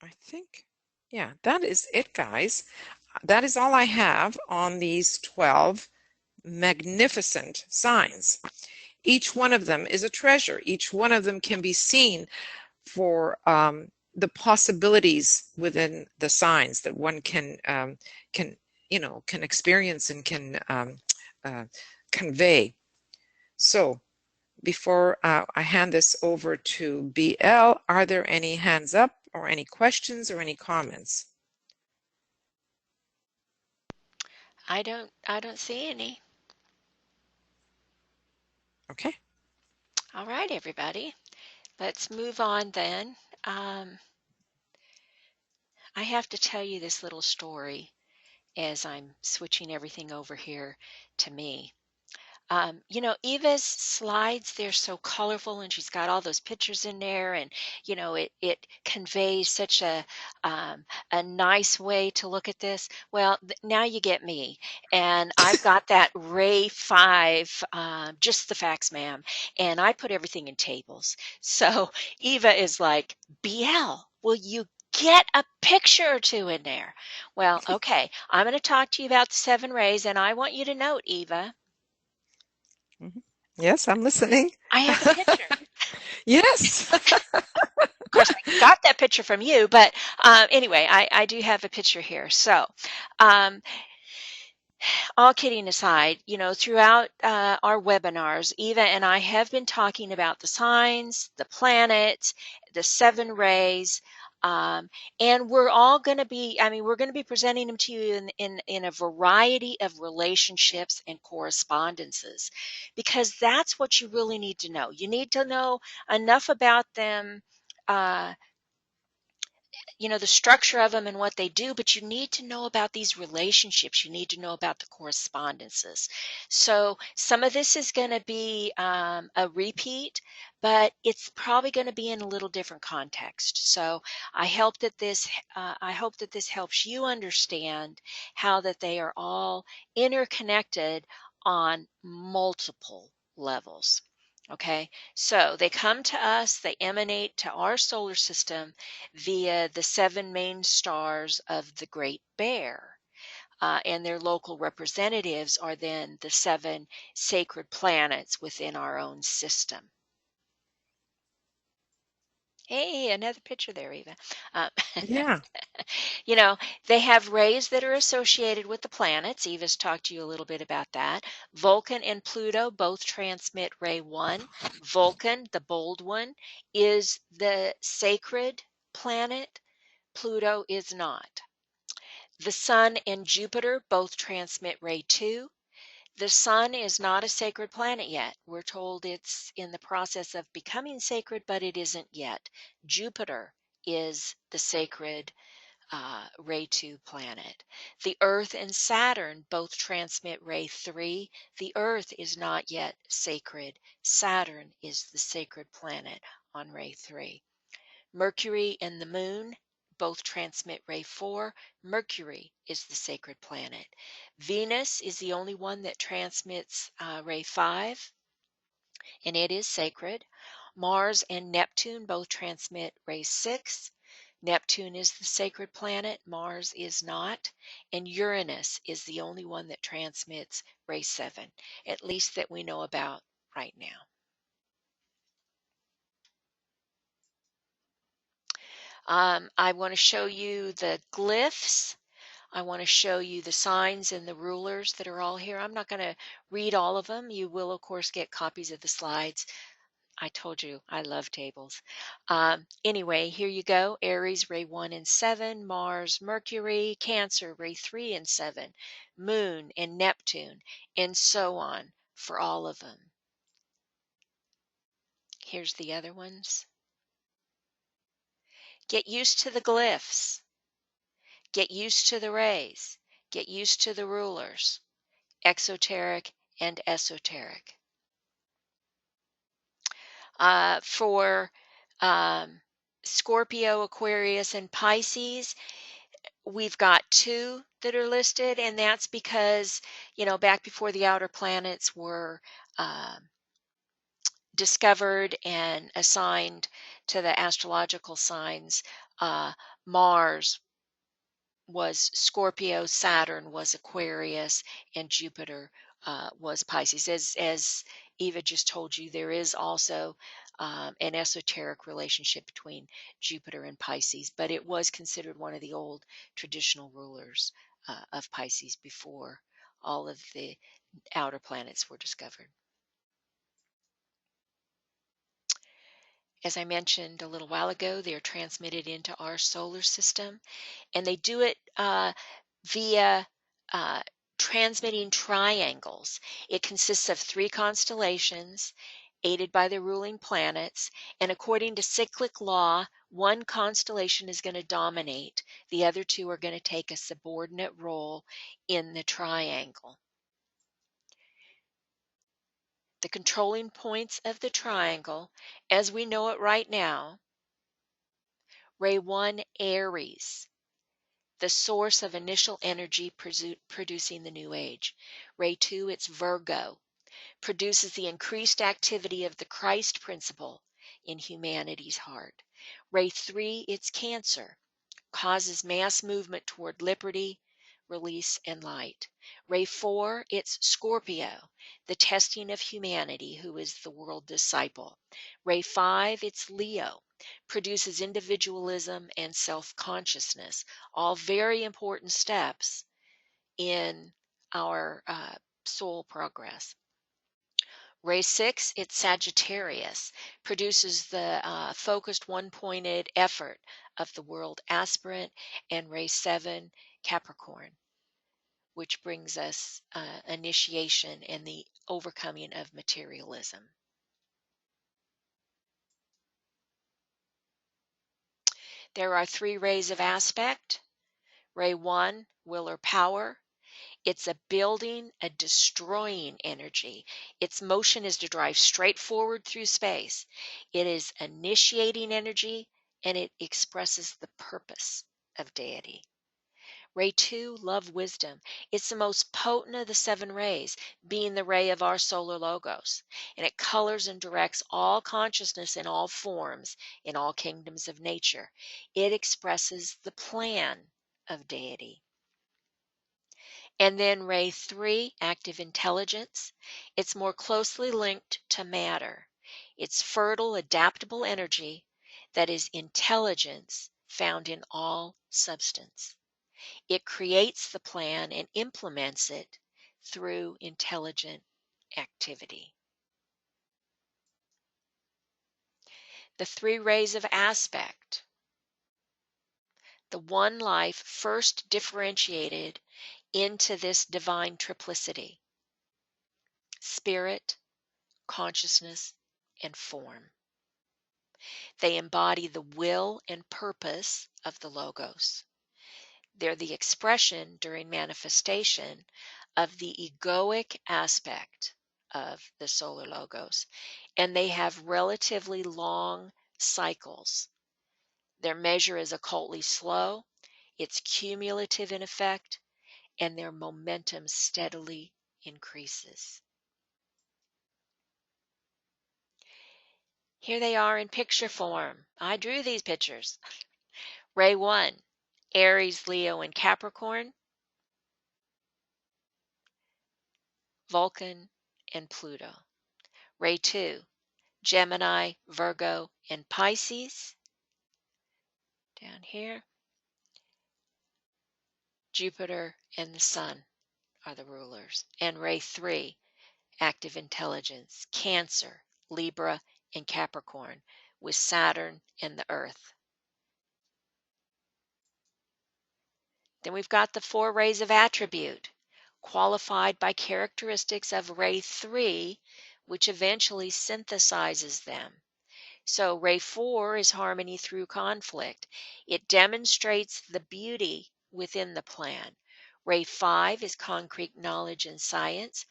Speaker 3: I think. Yeah, that is it, guys. That is all I have on these 12 magnificent signs. Each one of them is a treasure. Each one of them can be seen for the possibilities within the signs that one can experience and can convey. So before I hand this over to BL, are there any hands up or any questions or any comments?
Speaker 2: I don't see any.
Speaker 3: Okay.
Speaker 2: All right, everybody. Let's move on then. I have to tell you this little story as I'm switching everything over here to me. Eva's slides, they're so colorful and she's got all those pictures in there, and it conveys such a nice way to look at this. Well, now you get me, and I've got that Ray 5, just the facts, ma'am, and I put everything in tables. So Eva is like, BL, will you get a picture or two in there? Well, okay, I'm going to talk to you about the 7 rays, and I want you to note, Eva,
Speaker 3: Mhm. Yes, I'm listening.
Speaker 2: I have a picture.
Speaker 3: Yes.
Speaker 2: Of course, I got that picture from you, but anyway, I do have a picture here. So, um, all kidding aside, throughout our webinars, Eva and I have been talking about the signs, the planets, the 7 rays, and we're all going to be, we're going to be presenting them to you in a variety of relationships and correspondences, because that's what you really need to know. You need to know enough about them. Uh, the structure of them and what they do, but you need to know about these relationships. You need to know about the correspondences. So some of this is going to be a repeat, but it's probably going to be in a little different context. So I hope that this helps you understand how that they are all interconnected on multiple levels. Okay, so they come to us, they emanate to our solar system via the 7 main stars of the Great Bear. And their local representatives are then the 7 sacred planets within our own system. Hey, another picture there, Eva. Uh,
Speaker 3: Yeah.
Speaker 2: you know, they have rays that are associated with the planets. Eva's talked to you a little bit about that. Vulcan and Pluto both transmit ray 1. Vulcan, the bold one, is the sacred planet. Pluto is not. The Sun and Jupiter both transmit ray 2. The Sun is not a sacred planet yet. We're told it's in the process of becoming sacred, but it isn't yet. Jupiter is the sacred ray 2 planet. The Earth and Saturn both transmit ray 3. The Earth is not yet sacred. Saturn is the sacred planet on ray 3. Mercury and the Moon both transmit ray 4. Mercury is the sacred planet. Venus is the only one that transmits ray 5, and it is sacred. Mars and Neptune both transmit ray 6. Neptune is the sacred planet, Mars is not, and Uranus is the only one that transmits ray 7, at least that we know about right now. I want to show you the glyphs. I want to show you the signs and the rulers that are all here. I'm not going to read all of them. You will, of course, get copies of the slides. I told you I love tables. Anyway, here you go. Aries, ray 1 and 7. Mars, Mercury, Cancer, ray 3 and 7. Moon and Neptune, and so on for all of them. Here's the other ones. Get used to the glyphs. Get used to the rays. Get used to the rulers. Exoteric and esoteric. For Scorpio, Aquarius, and Pisces, we've got 2 that are listed, and that's because, back before the outer planets were discovered and assigned to the astrological signs, Mars was Scorpio, Saturn was Aquarius, and Jupiter was Pisces. As Eva just told you, there is also an esoteric relationship between Jupiter and Pisces, but it was considered one of the old traditional rulers of Pisces before all of the outer planets were discovered. As I mentioned a little while ago, they are transmitted into our solar system, and they do it via transmitting triangles. It consists of 3 constellations aided by the ruling planets, and according to cyclic law, one constellation is going to dominate. The other 2 are going to take a subordinate role in the triangle. The controlling points of the triangle, as we know it right now, ray 1, Aries, the source of initial energy producing the new age. Ray 2, it's Virgo, produces the increased activity of the Christ principle in humanity's heart. Ray 3, it's Cancer, causes mass movement toward liberty, release, and light. Ray 4, it's Scorpio, the testing of humanity, who is the world disciple. Ray 5, it's Leo, produces individualism and self-consciousness, all very important steps in our soul progress. Ray 6, it's Sagittarius, produces the focused one-pointed effort of the world aspirant. And Ray 7, Capricorn, which brings us initiation and the overcoming of materialism. There are 3 rays of aspect. Ray 1, will or power. It's a building, a destroying energy. Its motion is to drive straight forward through space. It is initiating energy, and it expresses the purpose of deity. Ray 2, love, wisdom. It's the most potent of the 7 rays, being the ray of our solar logos. And it colors and directs all consciousness in all forms, in all kingdoms of nature. It expresses the plan of deity. And then ray 3, active intelligence. It's more closely linked to matter. It's fertile, adaptable energy that is intelligence found in all substance. It creates the plan and implements it through intelligent activity. The 3 rays of aspect. The one life first differentiated into this divine triplicity: spirit, consciousness, and form. They embody the will and purpose of the logos. They're the expression during manifestation of the egoic aspect of the solar logos, and they have relatively long cycles. Their measure is occultly slow, it's cumulative in effect, and their momentum steadily increases. Here they are in picture form. I drew these pictures. Ray 1, Aries, Leo, and Capricorn, Vulcan, and Pluto. Ray 2, Gemini, Virgo, and Pisces. Down here, Jupiter and the Sun are the rulers. And Ray 3, active intelligence, Cancer, Libra, and Capricorn, with Saturn and the Earth. Then we've got the 4 rays of attribute, qualified by characteristics of Ray 3, which eventually synthesizes them. So Ray 4 is harmony through conflict. It demonstrates the beauty within the plan. Ray 5 is concrete knowledge and science.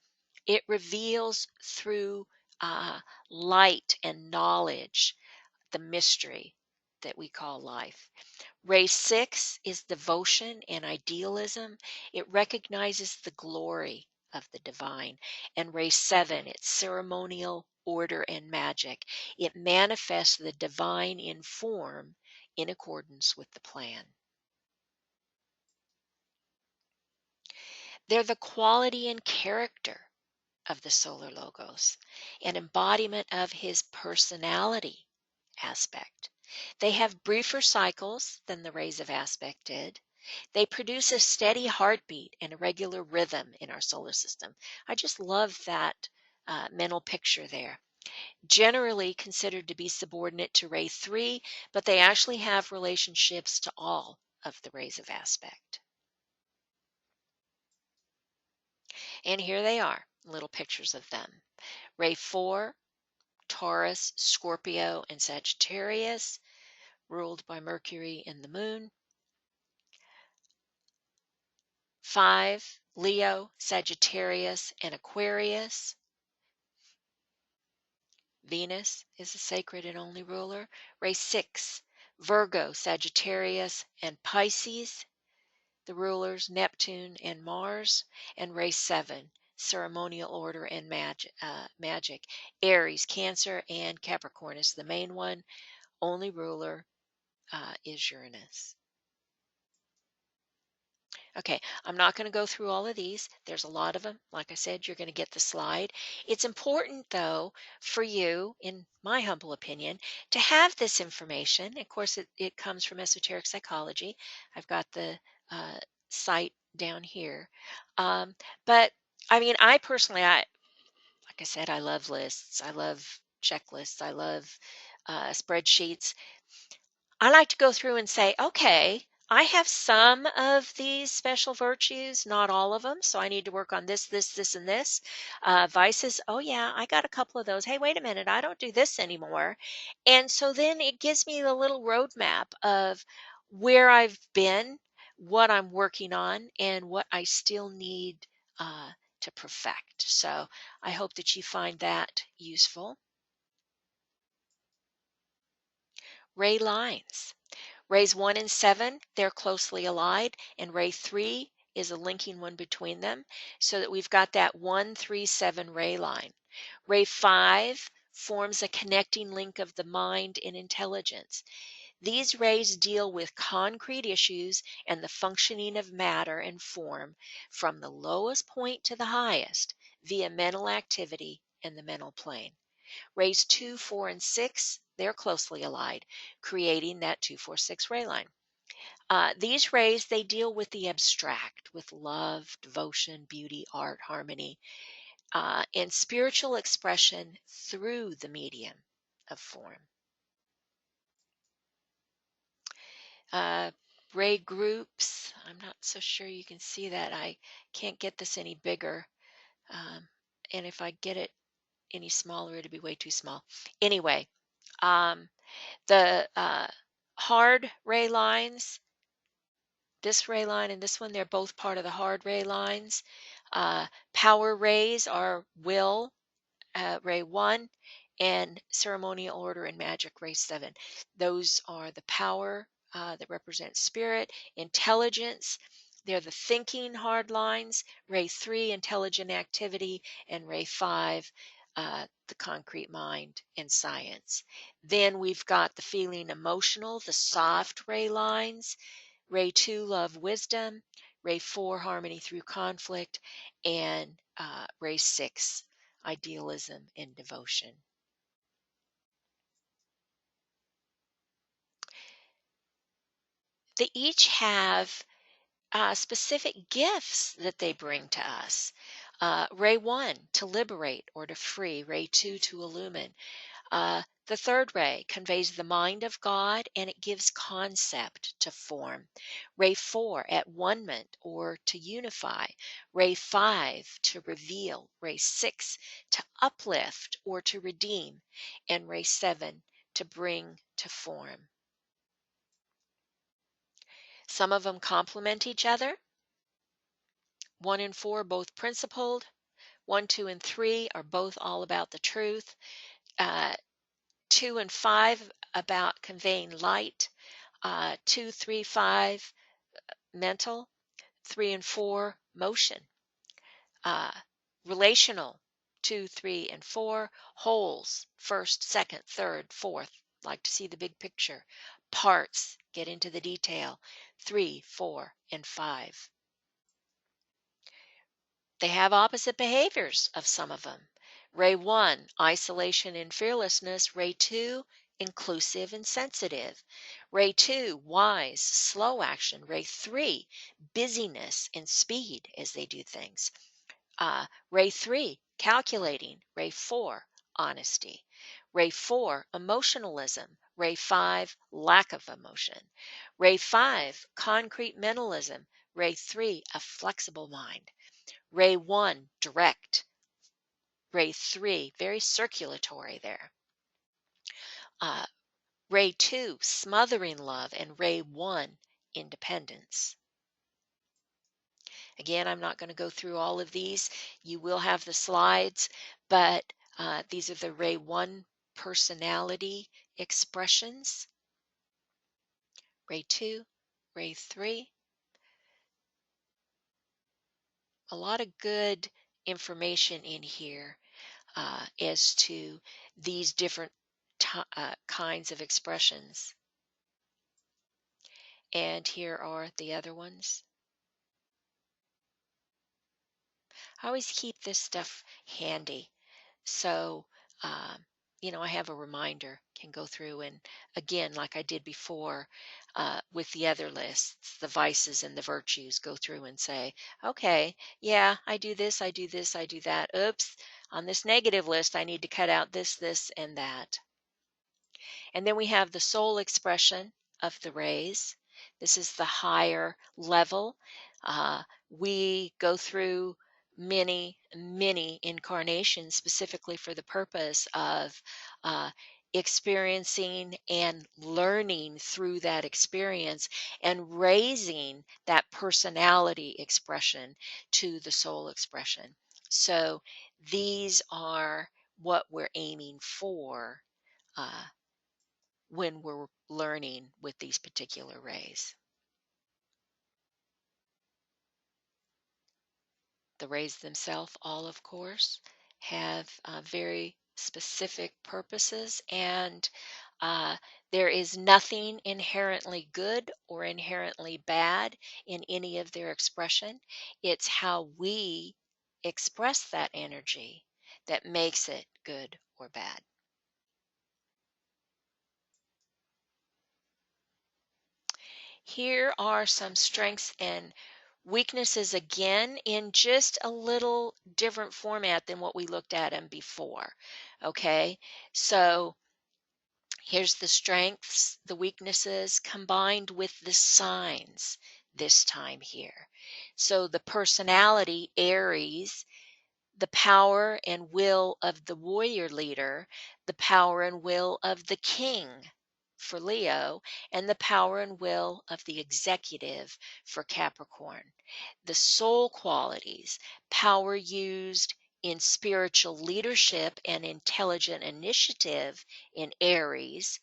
Speaker 2: It reveals through light and knowledge the mystery that we call life. Ray 6 is devotion and idealism. It recognizes the glory of the divine. And Ray 7, it's ceremonial order and magic. It manifests the divine in form in accordance with the plan. They're the quality and character of the solar logos, an embodiment of his personality aspect. They have briefer cycles than the rays of aspect did. They produce a steady heartbeat and a regular rhythm in our solar system. I just love that mental picture there. Generally considered to be subordinate to ray 3, but they actually have relationships to all of the rays of aspect. And here they are, little pictures of them. Ray 4, Taurus, Scorpio, and Sagittarius, ruled by Mercury and the Moon. 5, Leo, Sagittarius, and Aquarius. Venus is the sacred and only ruler. Ray 6, Virgo, Sagittarius, and Pisces, the rulers, Neptune and Mars. And Ray 7, ceremonial order and magic. Aries, Cancer, and Capricorn is the main one. Only ruler is Uranus. Okay, I'm not going to go through all of these. There's a lot of them. Like I said, you're going to get the slide. It's important, though, for you, in my humble opinion, to have this information. Of course, it comes from Esoteric Psychology. I've got the uh, site down here. Um, but I mean, I personally, like I said, I love lists. I love checklists. I love spreadsheets. I like to go through and say, okay, I have some of these special virtues, not all of them. So I need to work on this, and this. Vices, oh, yeah, I got a couple of those. Hey, wait a minute, I don't do this anymore. And so then it gives me a little roadmap of where I've been, what I'm working on, and what I still need to perfect. So I hope that you find that useful. Ray lines. Rays 1 and 7, they're closely allied, and ray 3 is a linking one between them, so that we've got that 1-3-7 ray line. Ray 5 forms a connecting link of the mind and intelligence. These rays deal with concrete issues and the functioning of matter and form from the lowest point to the highest via mental activity and the mental plane. Rays 2, 4, and 6, they're closely allied, creating that 2-4-6 ray line. These rays, they deal with the abstract, with love, devotion, beauty, art, harmony, and spiritual expression through the medium of form. Uh, Ray groups, I'm not so sure you can see that. I can't get this any bigger. And if I get it any smaller, it'd be way too small. Anyway, the hard ray lines, this ray line and this one, they're both part of the hard ray lines. Power rays are will, ray 1, and ceremonial order and magic, ray 7. Those are the power that represent spirit, intelligence. They're the thinking hard lines, ray 3, intelligent activity, and ray 5, the concrete mind and science. Then we've got the feeling emotional, the soft ray lines, ray 2, love, wisdom, ray 4, harmony through conflict, and ray 6, idealism and devotion. They each have specific gifts that they bring to us. Ray 1, to liberate or to free. Ray 2, to illumine. The third ray conveys the mind of God, and it gives concept to form. Ray 4, at one-ment or to unify. Ray 5, to reveal. Ray 6, to uplift or to redeem. And ray 7, to bring to form. Some of them complement each other. 1 and 4, both principled. 1, 2, and 3 are both all about the truth. 2 and 5 about conveying light. 2, 3, 5 mental. 3 and 4 motion. Relational. 2, 3, and 4 wholes. First, second, third, fourth. Like to see the big picture. Parts. Get into the detail. 3, 4, and 5. They have opposite behaviors of some of them. Ray 1, isolation and fearlessness. Ray 2, inclusive and sensitive. Ray 2, wise, slow action. Ray 3, busyness and speed as they do things. Ray 3, calculating. Ray 4, honesty. Ray 4, emotionalism. Ray 5, lack of emotion. Ray 5, concrete mentalism. Ray 3, a flexible mind. Ray 1, direct. Ray 3, very circulatory there. Uh, Ray 2, smothering love. And Ray 1, independence. Again, I'm not going to go through all of these. You will have the slides, but these are the Ray 1 personality expressions. Ray 2, Ray 3. A lot of good information in here as to these different kinds of expressions. And here are the other ones. I always keep this stuff handy. So, um, I have a reminder, can go through and again, like I did before with the other lists, the vices and the virtues, go through and say, okay, yeah, I do this, I do this, I do that. Oops, on this negative list, I need to cut out this, and that. And then we have the soul expression of the rays. This is the higher level. We go through many incarnations specifically for the purpose of uh, experiencing and learning through that experience and raising that personality expression to the soul expression. So these are what we're aiming for uh, when we're learning with these particular rays. The rays themselves, all of course, have very specific purposes, and there is nothing inherently good or inherently bad in any of their expression. It's how we express that energy that makes it good or bad. Here are some strengths and weaknesses again in just a little different format than what we looked at them before. Okay, so here's the strengths, the weaknesses combined with the signs this time here. So the personality, Aries, the power and will of the warrior leader, the power and will of the king for Leo, and the power and will of the executive for Capricorn. The soul qualities, power used in spiritual leadership and intelligent initiative in Aries,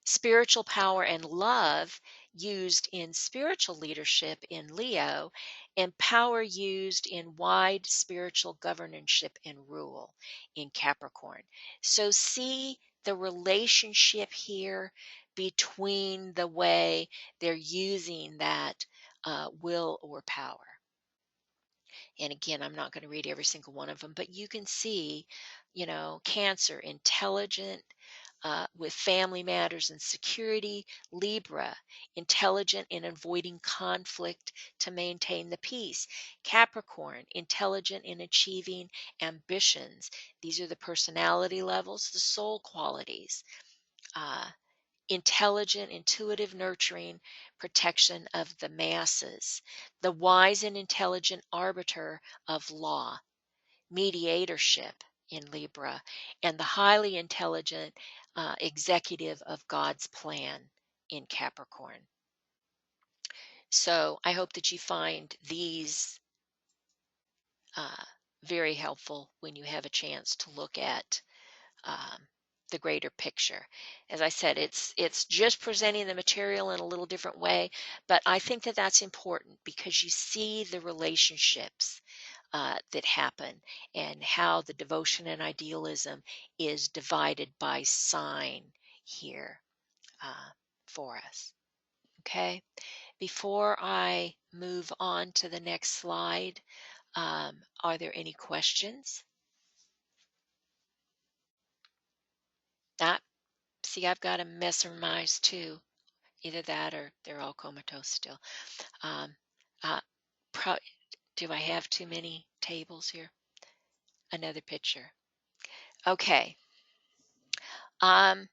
Speaker 2: spiritual power and love used in spiritual leadership in Leo, and power used in wide spiritual governorship and rule in Capricorn. So see the relationship here between the way they're using that will or power. And again, I'm not going to read every single one of them, but you can see, Cancer, intelligent, with family matters and security. Libra, intelligent in avoiding conflict to maintain the peace. Capricorn, intelligent in achieving ambitions. These are the personality levels, the soul qualities. Uh, Intelligent, intuitive, nurturing, protection of the masses. The wise and intelligent arbiter of law, mediatorship in Libra, and the highly intelligent executive of God's plan in Capricorn. So I hope that you find these uh, very helpful when you have a chance to look at the greater picture. As I said, it's just presenting the material in a little different way, but I think that that's important because you see the relationships that happen and how the devotion and idealism is divided by sign here for us. Okay, before I move on to the next slide, are there any questions? See, I've got a mesmerized too. Either that or they're all comatose still. Um, uh, pro- do I have too many tables here? Another picture. Okay. Um,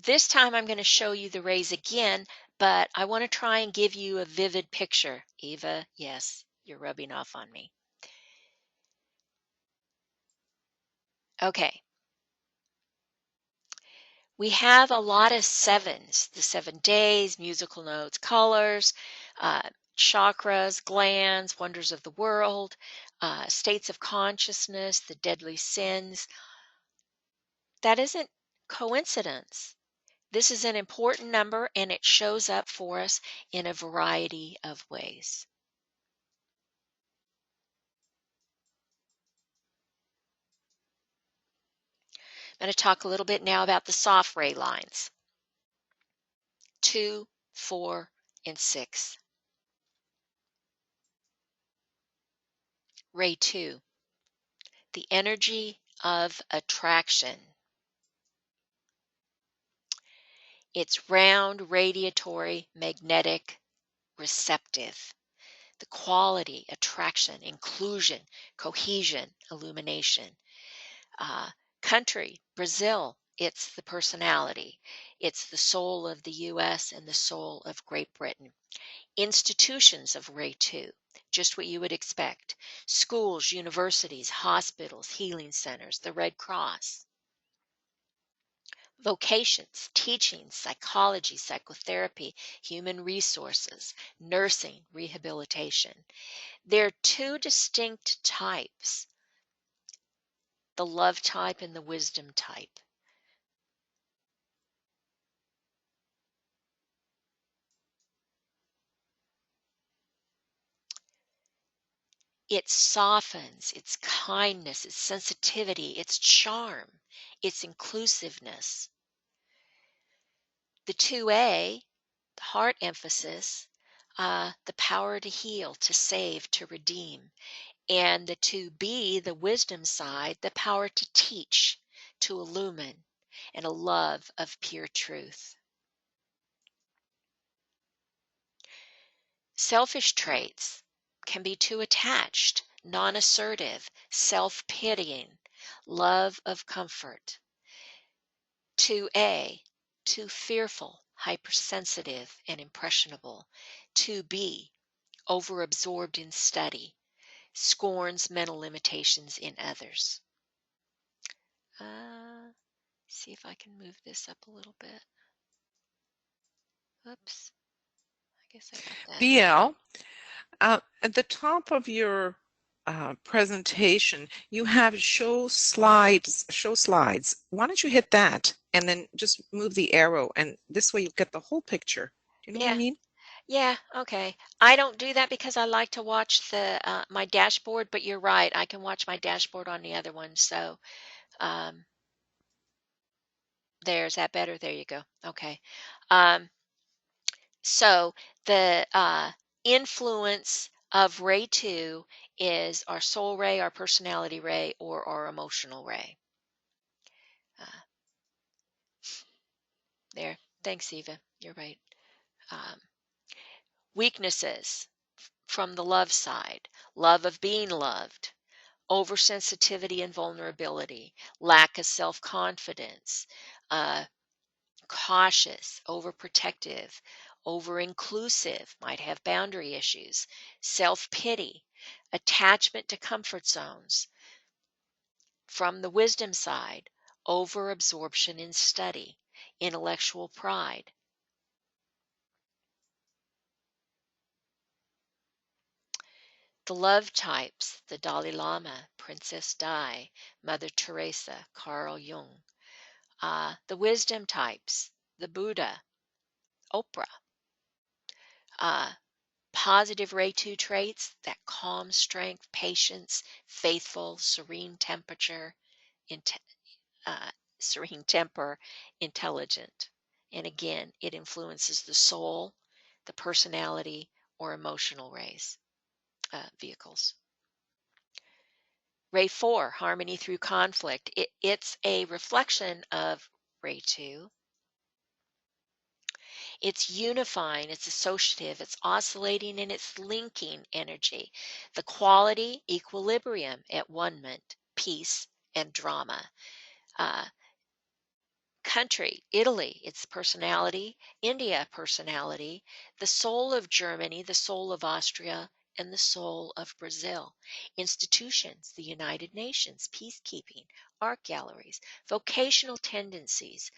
Speaker 2: this time I'm going to show you the rays again, but I want to try and give you a vivid picture. Eva, yes, you're rubbing off on me. Okay. We have a lot of sevens, the 7 days, musical notes, colors, uh, chakras, glands, wonders of the world, states of consciousness, the deadly sins. That isn't coincidence. This is an important number and it shows up for us in a variety of ways. I'm going to talk a little bit now about the soft ray lines 2, 4, and 6. Ray 2, the energy of attraction. It's round, radiatory, magnetic, receptive. The quality, attraction, inclusion, cohesion, illumination. Country, Brazil, it's the personality. It's the soul of the U.S. and the soul of Great Britain. Institutions of Ray 2, just what you would expect. Schools, universities, hospitals, healing centers, the Red Cross. Vocations, teaching, psychology, psychotherapy, human resources, nursing, rehabilitation. There are two distinct types, the love type and the wisdom type. It softens, its kindness, its sensitivity, its charm, its inclusiveness. The 2A, the heart emphasis, the power to heal, to save, to redeem. And the 2B, the wisdom side, the power to teach, to illumine, and a love of pure truth. Selfish traits can be too attached, non-assertive, self-pitying, love of comfort. 2A, too fearful, hypersensitive, and impressionable. 2B, overabsorbed in study, scorns mental limitations in others. See if I can move this up a little bit. Oops. I guess I got that.
Speaker 3: BL, at the top of your presentation, you have show slides. Why don't you hit that and then just move the arrow, and this way you get the whole picture. Do you know what I
Speaker 2: Yeah.
Speaker 3: mean?
Speaker 2: Yeah, okay. I don't do that because I like to watch the my dashboard, but you're right. I can watch my dashboard on the other one. So, um, there's that better. There you go. Okay. Um, so the influence of ray 2 is our soul ray, our personality ray, or our emotional ray. Uh, there. Thanks, Eva. You're right. Um, Weaknesses from the love side, love of being loved, oversensitivity and vulnerability, lack of self-confidence, uh, cautious, overprotective, over-inclusive, might have boundary issues, self-pity, attachment to comfort zones. From the wisdom side, over-absorption in study, intellectual pride. The love types, the Dalai Lama, Princess Di, Mother Teresa, Carl Jung. The wisdom types, the Buddha, Oprah. Positive Ray 2 traits, that calm strength, patience, faithful, serene temperature, uh, serene temper, intelligent. And again, it influences the soul, the personality, or emotional rays, vehicles. Ray 4, harmony through conflict. It's a reflection of Ray 2. It's unifying, it's associative, it's oscillating, and it's linking energy. The quality, equilibrium at one-ment, peace, and drama. Uh, Country, Italy, its personality. India, personality. The soul of Germany, the soul of Austria, and the soul of Brazil. Institutions, the United Nations, peacekeeping, art galleries, vocational tendencies,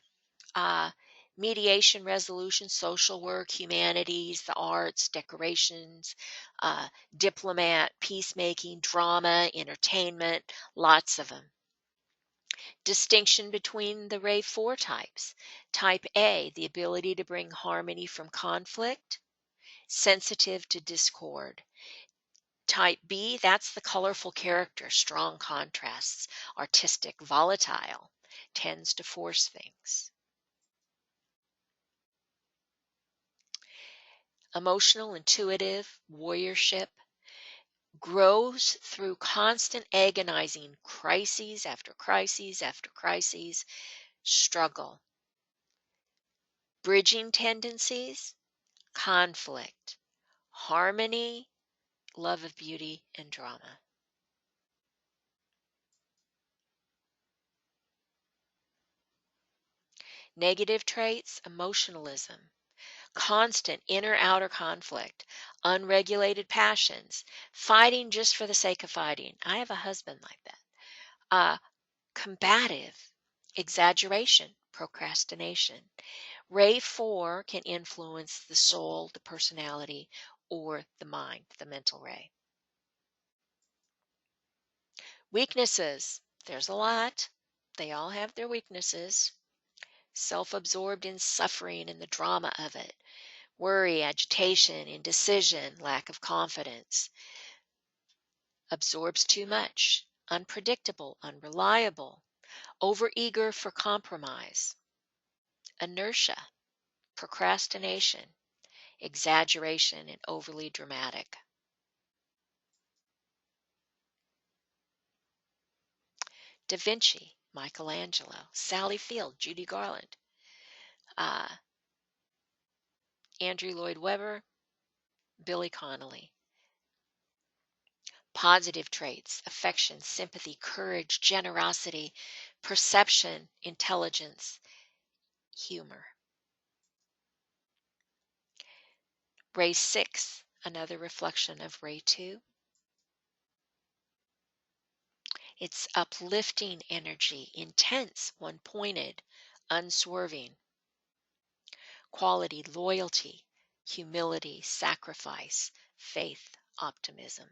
Speaker 2: mediation, resolution, social work, humanities, the arts, decorations, diplomat, peacemaking, drama, entertainment, lots of them. Distinction between the Ray 4 types. Type A, the ability to bring harmony from conflict, sensitive to discord. Type B, that's the colorful character, strong contrasts, artistic, volatile, tends to force things. Emotional, intuitive, warriorship, grows through constant agonizing crises after crises after crises, struggle. Bridging tendencies, conflict, harmony, love of beauty, and drama. Negative traits, emotionalism, constant inner-outer conflict, unregulated passions, fighting just for the sake of fighting. I have a husband like that. Combative, exaggeration, procrastination. Ray 4 can influence the soul, the personality, or the mind, the mental ray. Weaknesses. There's a lot. They all have their weaknesses. Self-absorbed in suffering and the drama of it. Worry, agitation, indecision, lack of confidence. Absorbs too much. Unpredictable, unreliable. Overeager for compromise. Inertia, procrastination, exaggeration, and overly dramatic. Da Vinci, Michelangelo, Sally Field, Judy Garland, Andrew Lloyd Webber, Billy Connolly. Positive traits, affection, sympathy, courage, generosity, perception, intelligence, humor. Ray 6, another reflection of Ray 2. It's uplifting energy, intense, one-pointed, unswerving. Quality, loyalty, humility, sacrifice, faith, optimism.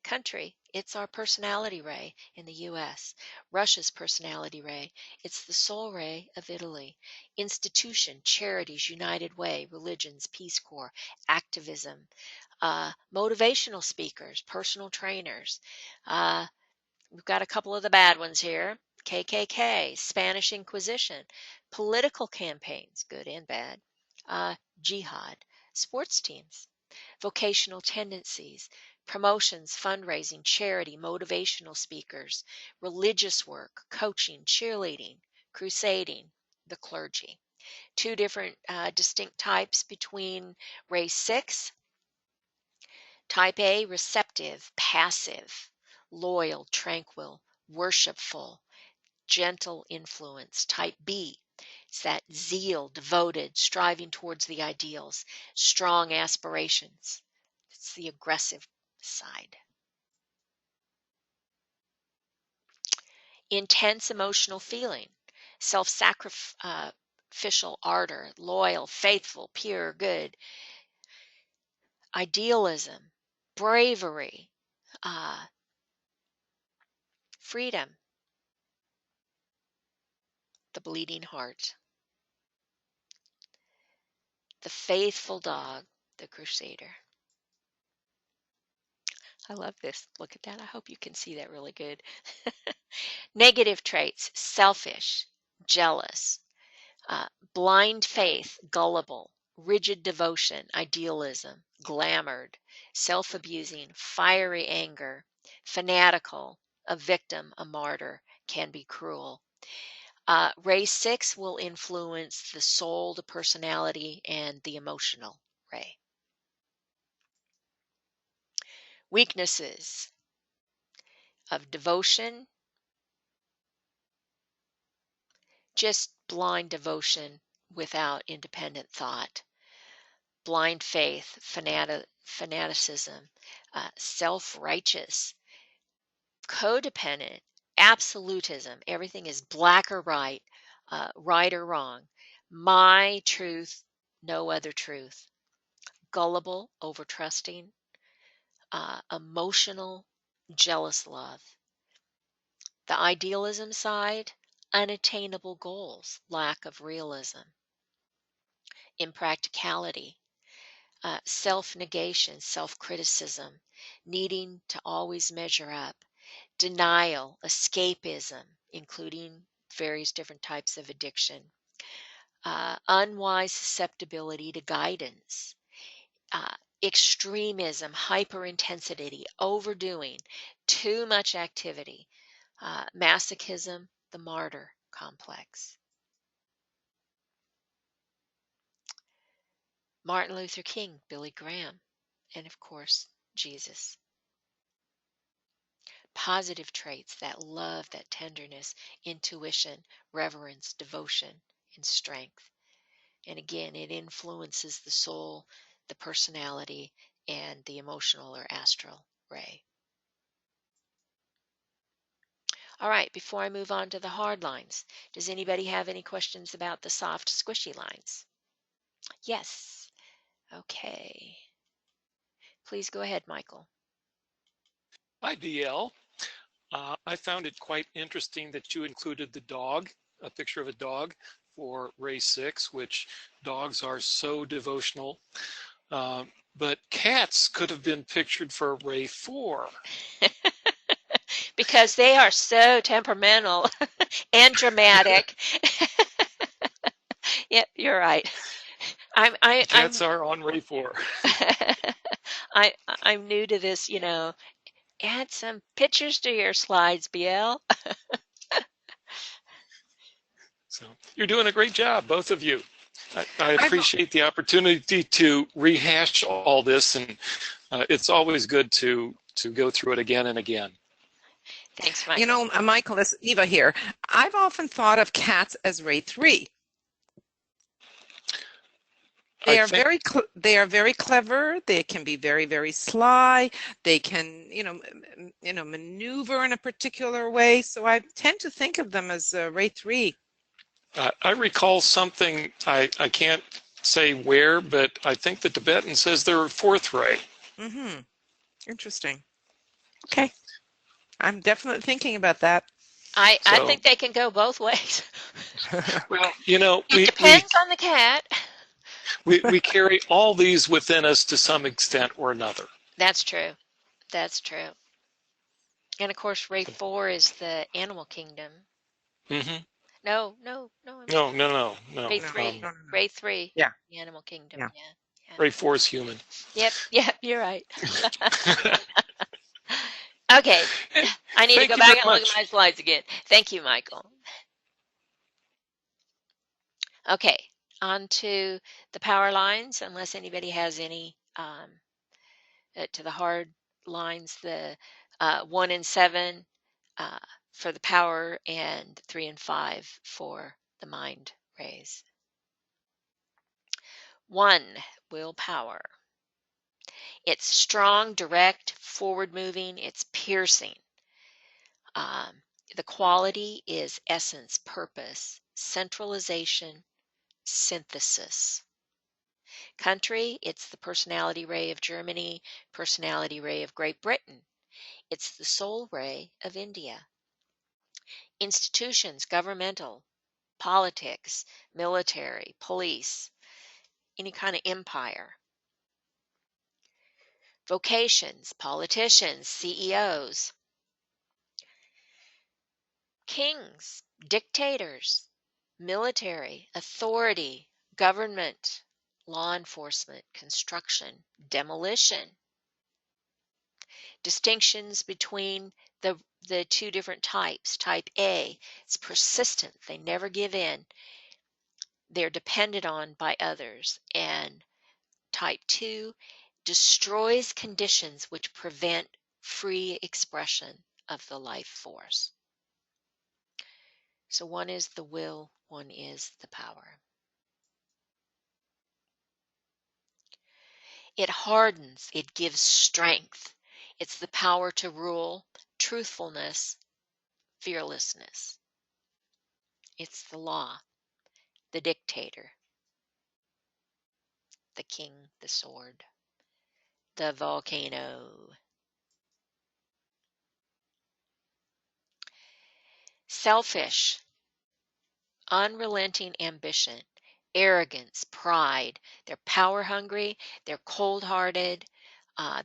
Speaker 2: Country, it's our personality ray in the U.S. Russia's personality ray, it's the soul ray of Italy. Institution, charities, United Way, religions, Peace Corps, activism, motivational speakers, personal trainers. We've got a couple of the bad ones here. KKK, Spanish Inquisition, political campaigns, good and bad, jihad, sports teams, vocational tendencies, promotions, fundraising, charity, motivational speakers, religious work, coaching, cheerleading, crusading, the clergy. Two different distinct types between Ray 6. Type A, receptive, passive, loyal, tranquil, worshipful, gentle influence. Type B, it's that zeal, devoted, striving towards the ideals, strong aspirations. It's the aggressive side. Intense emotional feeling, self-sacrificial ardor, loyal, faithful, pure, good, idealism, bravery, freedom, the bleeding heart, the faithful dog, the crusader. I love this. Look at that. I hope you can see that really good. Negative traits, selfish, jealous, blind faith, gullible, rigid devotion, idealism, glamored, self-abusing, fiery anger, fanatical, a victim, a martyr, can be cruel. Ray 6 will influence the soul, the personality, and the emotional ray. Weaknesses of devotion, just blind devotion without independent thought. Blind faith, fanaticism, self-righteous, codependent, absolutism. Everything is black or white, right or wrong. My truth, no other truth. Gullible, overtrusting, emotional, jealous love. The idealism side, unattainable goals, lack of realism. Impracticality, self-negation, self-criticism, needing to always measure up. Denial, escapism, including various different types of addiction. Unwise susceptibility to guidance. uh, Extremism, hyperintensity, overdoing, too much activity, masochism, the martyr complex. Martin Luther King, Billy Graham, and of course, Jesus. Positive traits, that love, that tenderness, intuition, reverence, devotion, and strength. And again, it influences the soul, the personality, and the emotional or astral ray. All right, before I move on to the hard lines, does anybody have any questions about the soft, squishy lines? Yes. Okay. Please go ahead, Michael.
Speaker 4: Hi, DL. I found it quite interesting that you included the dog, a picture of a dog for Ray 6, which dogs are so devotional. But cats could have been pictured for Ray 4.
Speaker 2: Because they are so temperamental and dramatic. Yep, you're right.
Speaker 4: Cats are on Ray 4.
Speaker 2: I'm new to this, Add some pictures to your slides, BL.
Speaker 4: So you're doing a great job, both of you. I appreciate the opportunity to rehash all this, and it's always good to go through it again and again.
Speaker 2: Thanks, Michael.
Speaker 3: You know, Michael, it's Eva here. I've often thought of cats as Ray 3. They are very clever. They can be very, very sly. They can, maneuver in a particular way. So I tend to think of them as Ray 3.
Speaker 4: I recall something, I can't say where, but I think the Tibetan says they're fourth ray.
Speaker 3: Mm-hmm. Interesting. Okay. I'm definitely thinking about that.
Speaker 2: I think they can go both ways.
Speaker 4: Well,
Speaker 2: it depends on the cat.
Speaker 4: We carry all these within us to some extent or another.
Speaker 2: That's true. That's true. And of course, Ray 4 is the animal kingdom.
Speaker 4: Mm-hmm.
Speaker 2: No.
Speaker 4: No.
Speaker 2: Ray 3. Ray 3.
Speaker 3: Yeah.
Speaker 2: The animal kingdom. Yeah.
Speaker 4: Ray 4 is human.
Speaker 2: Yep. You're right. Okay. I need to go back and look at my slides again. Thank you, Michael. Okay. On to the power lines, unless anybody has any to the hard lines, the 1 and 7 for the power and 3 and 5 for the mind rays. 1, willpower. It's strong, direct, forward moving, it's piercing. The quality is essence, purpose, centralization, synthesis. Country, it's the personality ray of Germany, personality ray of Great Britain. It's the soul ray of India. Institutions, governmental, politics, military, police, any kind of empire. Vocations, politicians, CEOs. Kings, dictators, military, authority, government, law enforcement, construction, demolition. Distinctions between the two different types. Type A, it's persistent. They never give in. They're depended on by others. And type 2 destroys conditions which prevent free expression of the life force. So one is the will, one is the power. It hardens, it gives strength. It's the power to rule, truthfulness, fearlessness. It's the law, the dictator, the king, the sword, the volcano. Selfish, unrelenting ambition, arrogance, pride. They're power hungry, they're cold hearted,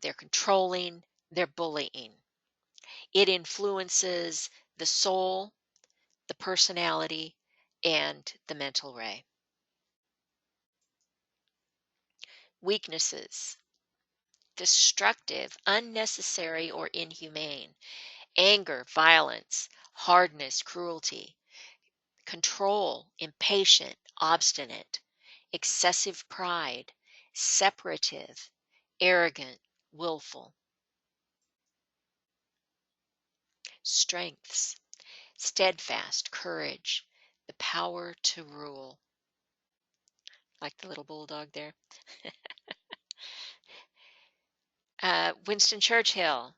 Speaker 2: they're controlling, they're bullying. It influences the soul, the personality, and the mental ray. Weaknesses: destructive, unnecessary, or inhumane. Anger, violence, hardness, cruelty. Control, impatient, obstinate. Excessive pride, separative, arrogant, willful. Strengths: steadfast, courage, the power to rule. Like the little bulldog there. Winston Churchill,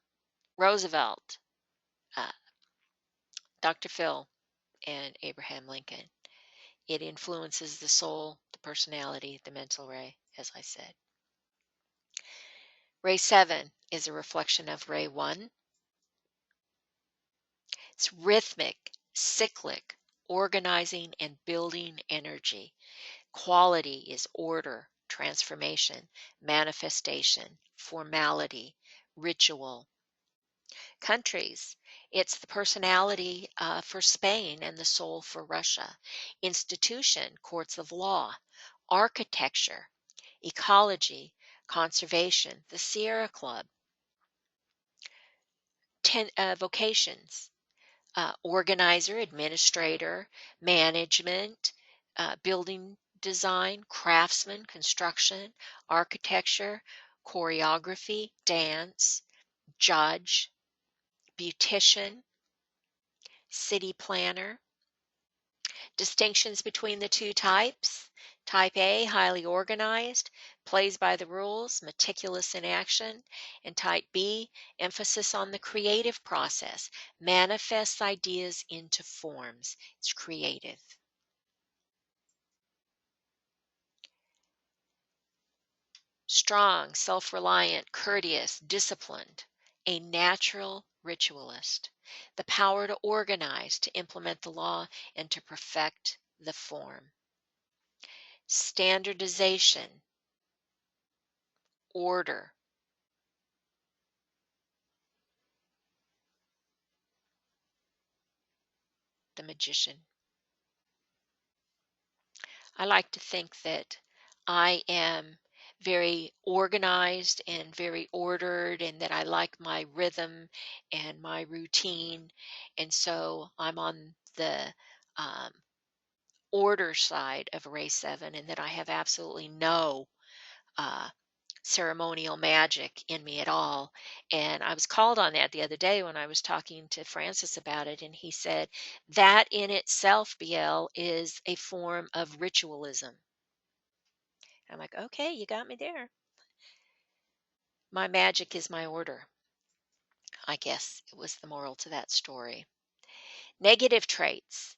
Speaker 2: Roosevelt, uh, Dr. Phil, and Abraham Lincoln. It influences the soul, the personality, the mental ray, as I said. Ray 7 is a reflection of Ray 1. It's rhythmic, cyclic, organizing, and building energy. Quality is order, transformation, manifestation, formality, ritual. Countries: it's the personality for Spain and the soul for Russia. Institution: courts of law. Architecture, ecology, conservation, the Sierra Club. Vocations: organizer, administrator, management, building design, craftsman, construction, architecture, choreography, dance, judge, beautician, city planner. Distinctions between the two types: type A, highly organized, plays by the rules, meticulous in action, and type B, emphasis on the creative process, manifests ideas into forms. It's creative. Strong, self-reliant, courteous, disciplined, a natural ritualist. The power to organize, to implement the law, and to perfect the form. Standardization, order. The magician. I like to think that I am very organized and very ordered, and that I like my rhythm and my routine. And so I'm on the um, order side of Ray 7, and that I have absolutely no uh, ceremonial magic in me at all. And I was called on that the other day when I was talking to Francis about it, and he said that in itself, BL, is a form of ritualism. I'm like, okay, you got me there. My magic is my order. I guess it was the moral to that story. Negative traits: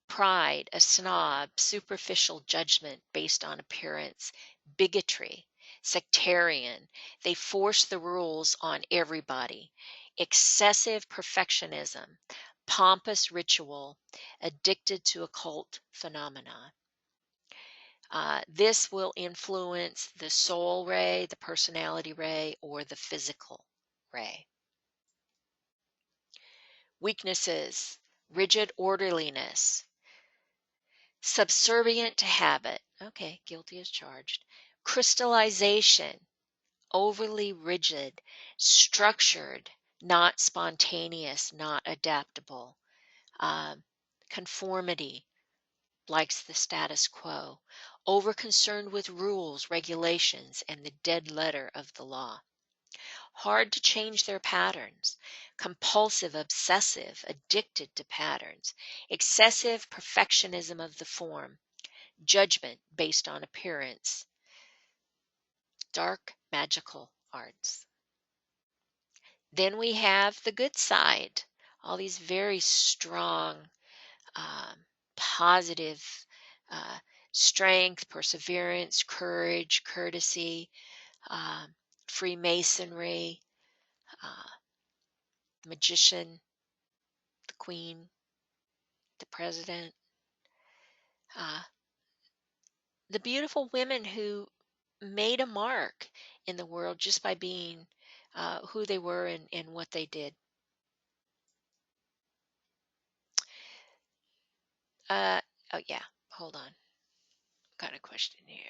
Speaker 2: pride, a snob, superficial judgment based on appearance, bigotry, sectarian. They force the rules on everybody. Excessive perfectionism, pompous ritual, addicted to occult phenomena. This will influence the soul ray, the personality ray, or the physical ray. Weaknesses: rigid orderliness, subservient to habit. Okay, guilty as charged. Crystallization, overly rigid, structured, not spontaneous, not adaptable. Conformity, likes the status quo. Over concerned with rules, regulations, and the dead letter of the law. Hard to change their patterns. Compulsive, obsessive, addicted to patterns. Excessive perfectionism of the form. Judgment based on appearance. Dark magical arts. Then we have the good side. All these very strong, positive strength, perseverance, courage, courtesy, Freemasonry, magician, the queen, the president, uh, the beautiful women who made a mark in the world just by being who they were and what they did. Oh, yeah, hold on. Got a question here.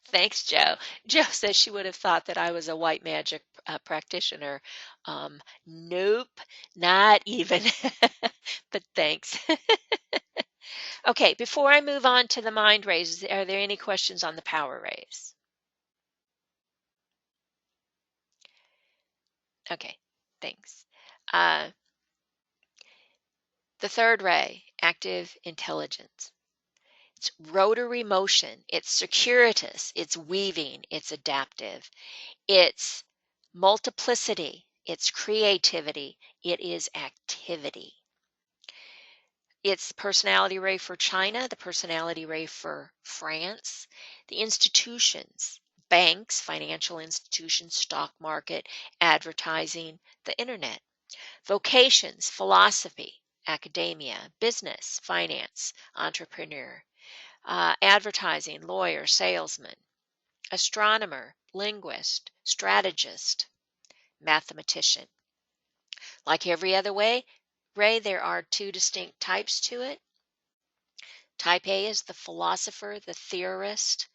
Speaker 2: Thanks, Joe. Joe says she would have thought that I was a white magic practitioner. Nope, not even. But thanks. Okay, before I move on to the mind rays, are there any questions on the power rays? Okay, thanks. The third ray, active intelligence. It's rotary motion. It's circuitous. It's weaving. It's adaptive. It's multiplicity. It's creativity. It is activity. It's personality ray for China, the personality ray for France, the institutions, banks, financial institutions, stock market, advertising, the internet, vocations, philosophy, academia, business, finance, entrepreneur, advertising, lawyer, salesman, astronomer, linguist, strategist, mathematician. Like every other ray, there are two distinct types to it. Type A is the philosopher, the theorist,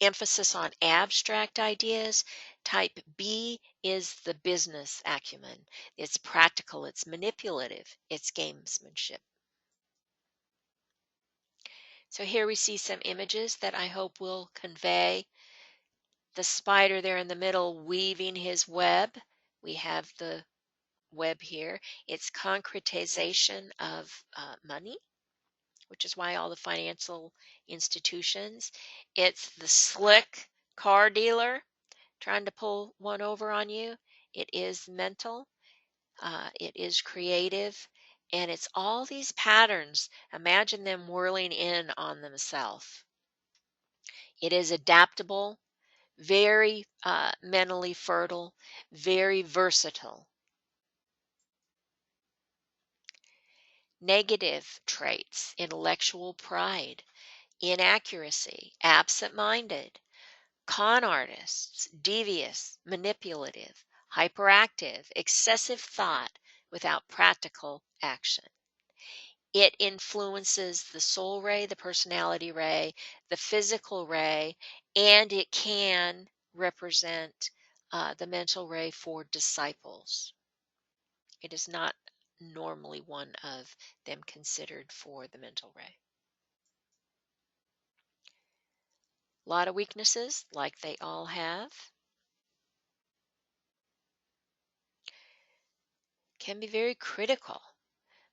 Speaker 2: emphasis on abstract ideas. Type B is the business acumen. It's practical, it's manipulative, it's gamesmanship. So here we see some images that I hope will convey the spider there in the middle weaving his web. We have the web here. It's concretization of money, which is why all the financial institutions. It's the slick car dealer trying to pull one over on you. It is mental. It is creative. And it's all these patterns. Imagine them whirling in on themselves. It is adaptable, very mentally fertile, very versatile. Negative traits, intellectual pride, inaccuracy, absent-minded, con artists, devious, manipulative, hyperactive, excessive thought without practical action. It influences the soul ray, the personality ray, the physical ray, and it can represent the mental ray for disciples. It is not normally one of them considered for the mental ray. A lot of weaknesses, like they all have. Can be very critical,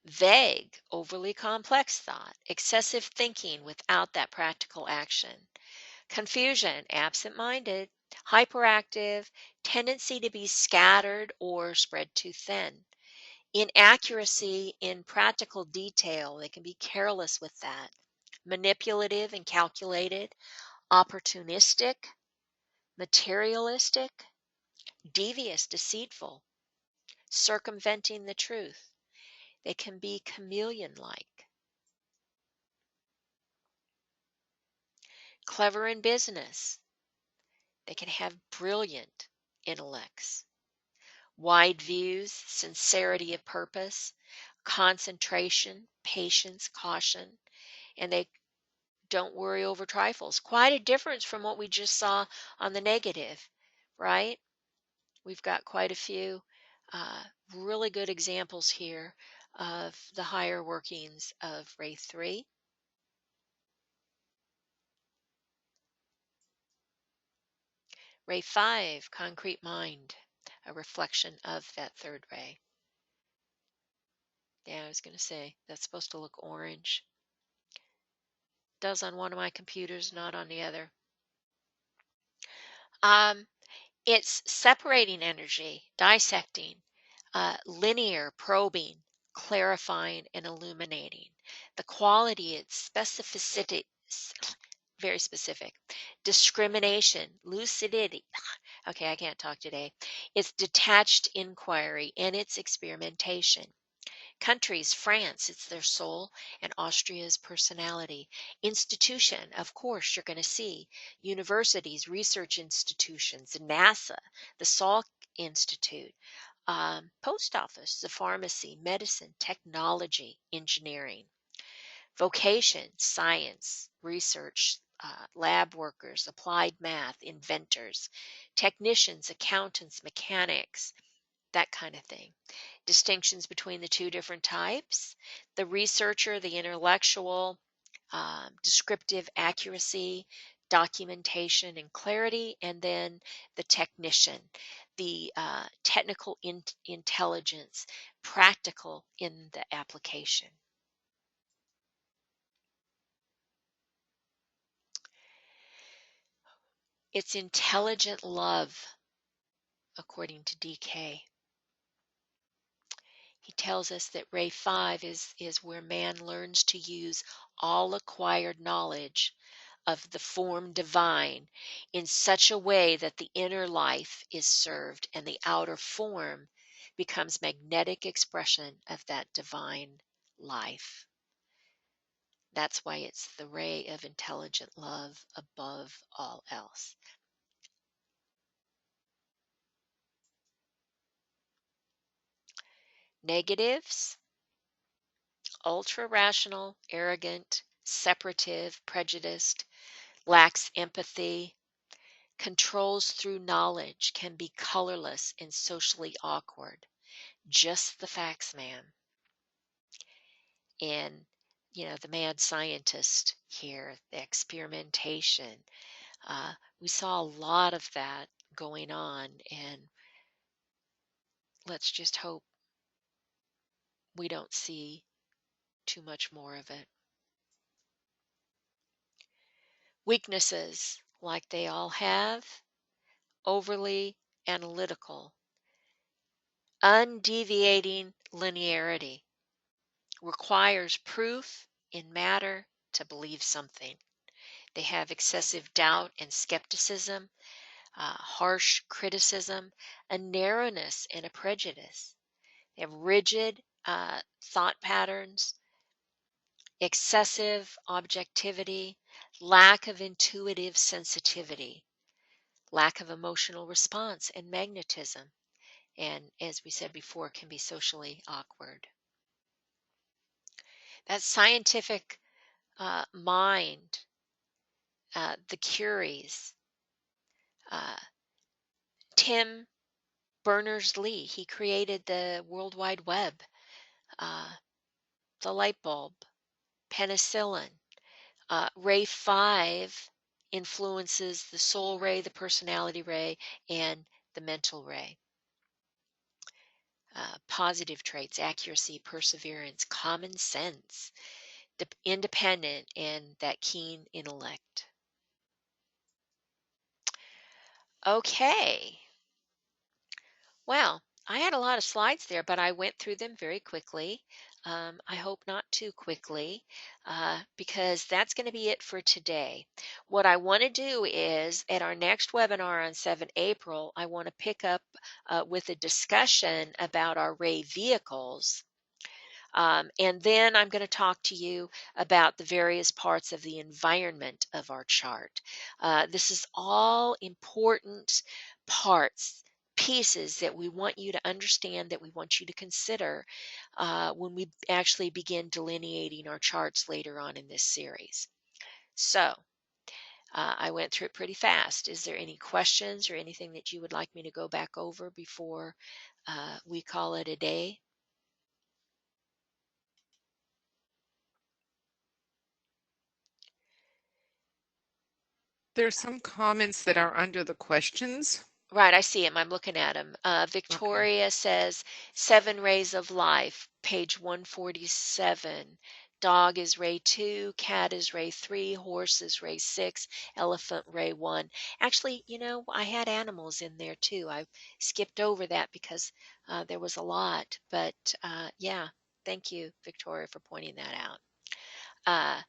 Speaker 2: vague, overly complex thought, excessive thinking without that practical action, confusion, absent-minded, hyperactive, tendency to be scattered or spread too thin, inaccuracy in practical detail, they can be careless with that, manipulative and calculated, opportunistic, materialistic, devious, deceitful, circumventing the truth. They can be chameleon-like. Clever in business. They can have brilliant intellects. Wide views, sincerity of purpose, concentration, patience, caution, and they don't worry over trifles. Quite a difference from what we just saw on the negative, right? We've got quite a few really good examples here of the higher workings of Ray 3. Ray 5, concrete mind, a reflection of that third ray. Yeah, I was going to say, that's supposed to look orange. Does on one of my computers, not on the other. It's separating energy, dissecting, linear, probing, clarifying, and illuminating. The quality, it's specificity, very specific. Discrimination, lucidity, Okay, I can't talk today. It's detached inquiry and it's experimentation. Countries, France, it's their soul, and Austria's personality. Institution, of course, you're going to see universities, research institutions, NASA, the Salk Institute, post office, the pharmacy, medicine, technology, engineering. Vocation, science, research, lab workers, applied math, inventors, technicians, accountants, mechanics, that kind of thing. Distinctions between the two different types: the researcher, the intellectual, descriptive accuracy, documentation and clarity, and then the technician, the technical intelligence, practical in the application. It's intelligent love, according to DK. He tells us that Ray 5 is where man learns to use all acquired knowledge of the form divine in such a way that the inner life is served and the outer form becomes magnetic expression of that divine life. That's why it's the ray of intelligent love above all else. Negatives: ultra rational, arrogant, separative, prejudiced, lacks empathy, controls through knowledge, can be colorless and socially awkward. Just the facts, man. And, the mad scientist here, the experimentation. We saw a lot of that going on, and let's just hope we don't see too much more of it. Weaknesses, like they all have: overly analytical, undeviating linearity, requires proof in matter to believe something. They have excessive doubt and skepticism, harsh criticism, a narrowness and a prejudice. They have rigid thought patterns, excessive objectivity, lack of intuitive sensitivity, lack of emotional response and magnetism, and as we said before, can be socially awkward. That scientific mind, the Curies, Tim Berners-Lee, he created the World Wide Web, the light bulb, penicillin. Ray 5 influences the soul ray, the personality ray, and the mental ray. Positive traits: accuracy, perseverance, common sense, independent, and that keen intellect. Okay. Well, I had a lot of slides there, but I went through them very quickly. I hope not too quickly, because that's going to be it for today. What I want to do is, at our next webinar on 7 April, I want to pick up with a discussion about our ray vehicles. And then I'm going to talk to you about the various parts of the environment of our chart. This is all important parts, pieces that we want you to understand, that we want you to consider when we actually begin delineating our charts later on in this series. So I went through it pretty fast. Is there any questions or anything that you would like me to go back over before we call it a day?
Speaker 3: There's some comments that are under the questions.
Speaker 2: Right, I see him. I'm looking at him. Victoria says, 7 rays of life, page 147. Dog is ray 2, cat is ray 3, horse is ray 6, elephant ray 1. Actually, I had animals in there too. I skipped over that because there was a lot. But yeah, thank you, Victoria, for pointing that out.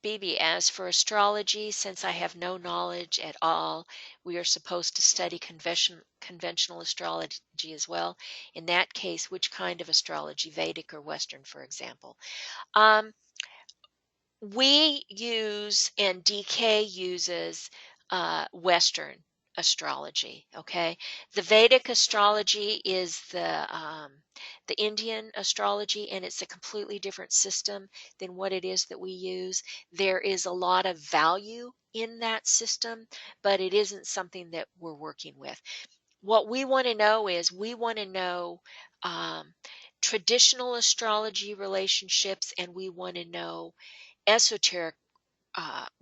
Speaker 2: BB, as for astrology, since I have no knowledge at all, we are supposed to study conventional astrology as well. In that case, which kind of astrology, Vedic or Western, for example? We use, and DK uses, Western astrology. Okay, the Vedic astrology is the Indian astrology, and it's a completely different system than what it is that we use. There is a lot of value in that system, but it isn't something that we're working with. What we want to know is we want to know traditional astrology relationships, and we want to know esoteric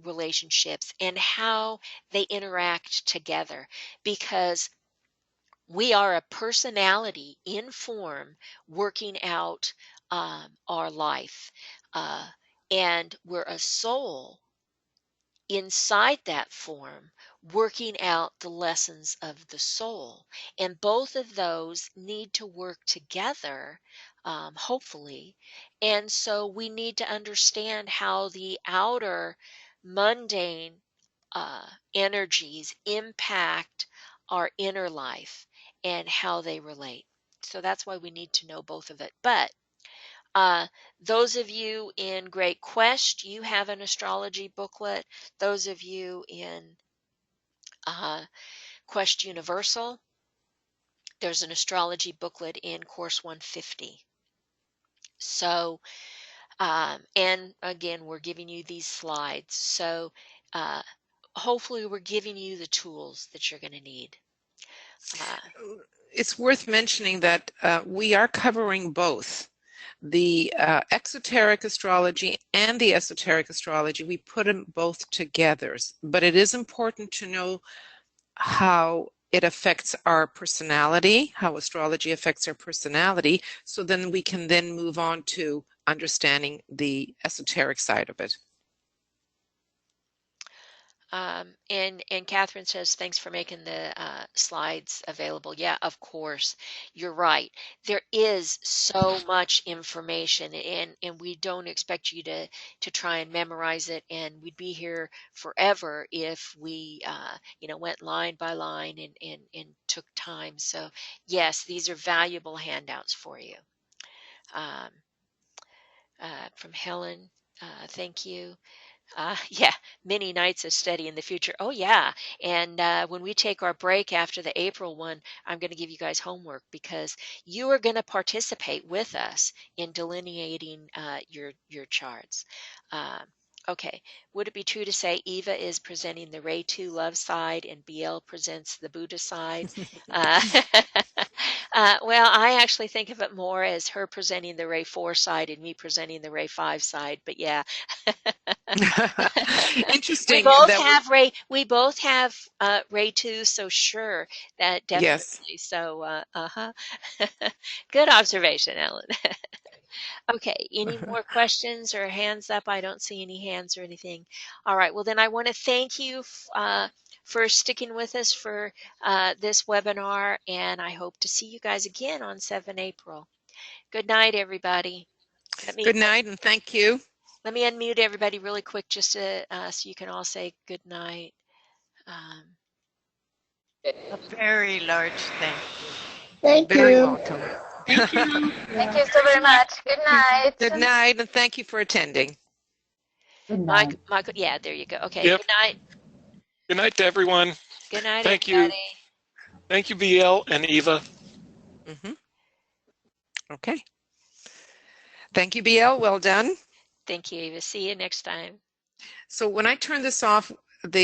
Speaker 2: relationships and how they interact together, because we are a personality in form working out our life, uh, and we're a soul inside that form working out the lessons of the soul, and both of those need to work together, hopefully. And so we need to understand how the outer mundane energies impact our inner life and how they relate. So that's why we need to know both of it. But uh, those of you in Great Quest, you have an astrology booklet. Those of you in Quest Universal, there's an astrology booklet in Course 150. So, and again, we're giving you these slides. So, uh, hopefully, we're giving you the tools that you're going to need.
Speaker 3: It's worth mentioning that we are covering both the exoteric astrology and the esoteric astrology. We put them both together, but it is important to know how it affects our personality, how astrology affects our personality, so then we can then move on to understanding the esoteric side of it.
Speaker 2: And Catherine says, thanks for making the slides available. Yeah, of course, you're right. There is so much information, and we don't expect you to try and memorize it. And we'd be here forever if we, went line by line and took time. So yes, these are valuable handouts for you. From Helen, thank you. Yeah, many nights of study in the future. Oh, yeah. And when we take our break after the April one, I'm going to give you guys homework, because you are going to participate with us in delineating your charts. Okay. Would it be true to say Eva is presenting the Ray 2 love side and BL presents the Buddha side? Uh, well, I actually think of it more as her presenting the Ray 4 side and me presenting the Ray 5 side. But yeah.
Speaker 3: Interesting.
Speaker 2: We both have Ray 2, so sure, that
Speaker 3: Yes.
Speaker 2: definitely. So good observation, Ellen. Okay, any more questions or hands up? I don't see any hands or anything. All right, well then I want to thank you for sticking with us for this webinar, and I hope to see you guys again on 7 April. Good night, everybody.
Speaker 3: Good night, and thank you.
Speaker 2: Let me unmute everybody really quick, just to, so you can all say good night.
Speaker 5: A very large thank you.
Speaker 1: Thank
Speaker 3: Very
Speaker 1: you.
Speaker 3: welcome.
Speaker 5: Thank you.
Speaker 6: Thank you so very much. Good night.
Speaker 3: Good night, and thank you for attending.
Speaker 1: Good night.
Speaker 2: Michael, yeah, there you go. Okay,
Speaker 4: Yep.
Speaker 2: Good night.
Speaker 4: Good night to everyone.
Speaker 2: Good night,
Speaker 4: Thank
Speaker 2: everybody.
Speaker 4: you. Thank you, BL and Eva.
Speaker 3: Okay. Thank you, BL. Well done.
Speaker 2: Thank you, Eva. See you next time.
Speaker 3: So when I turn this off, the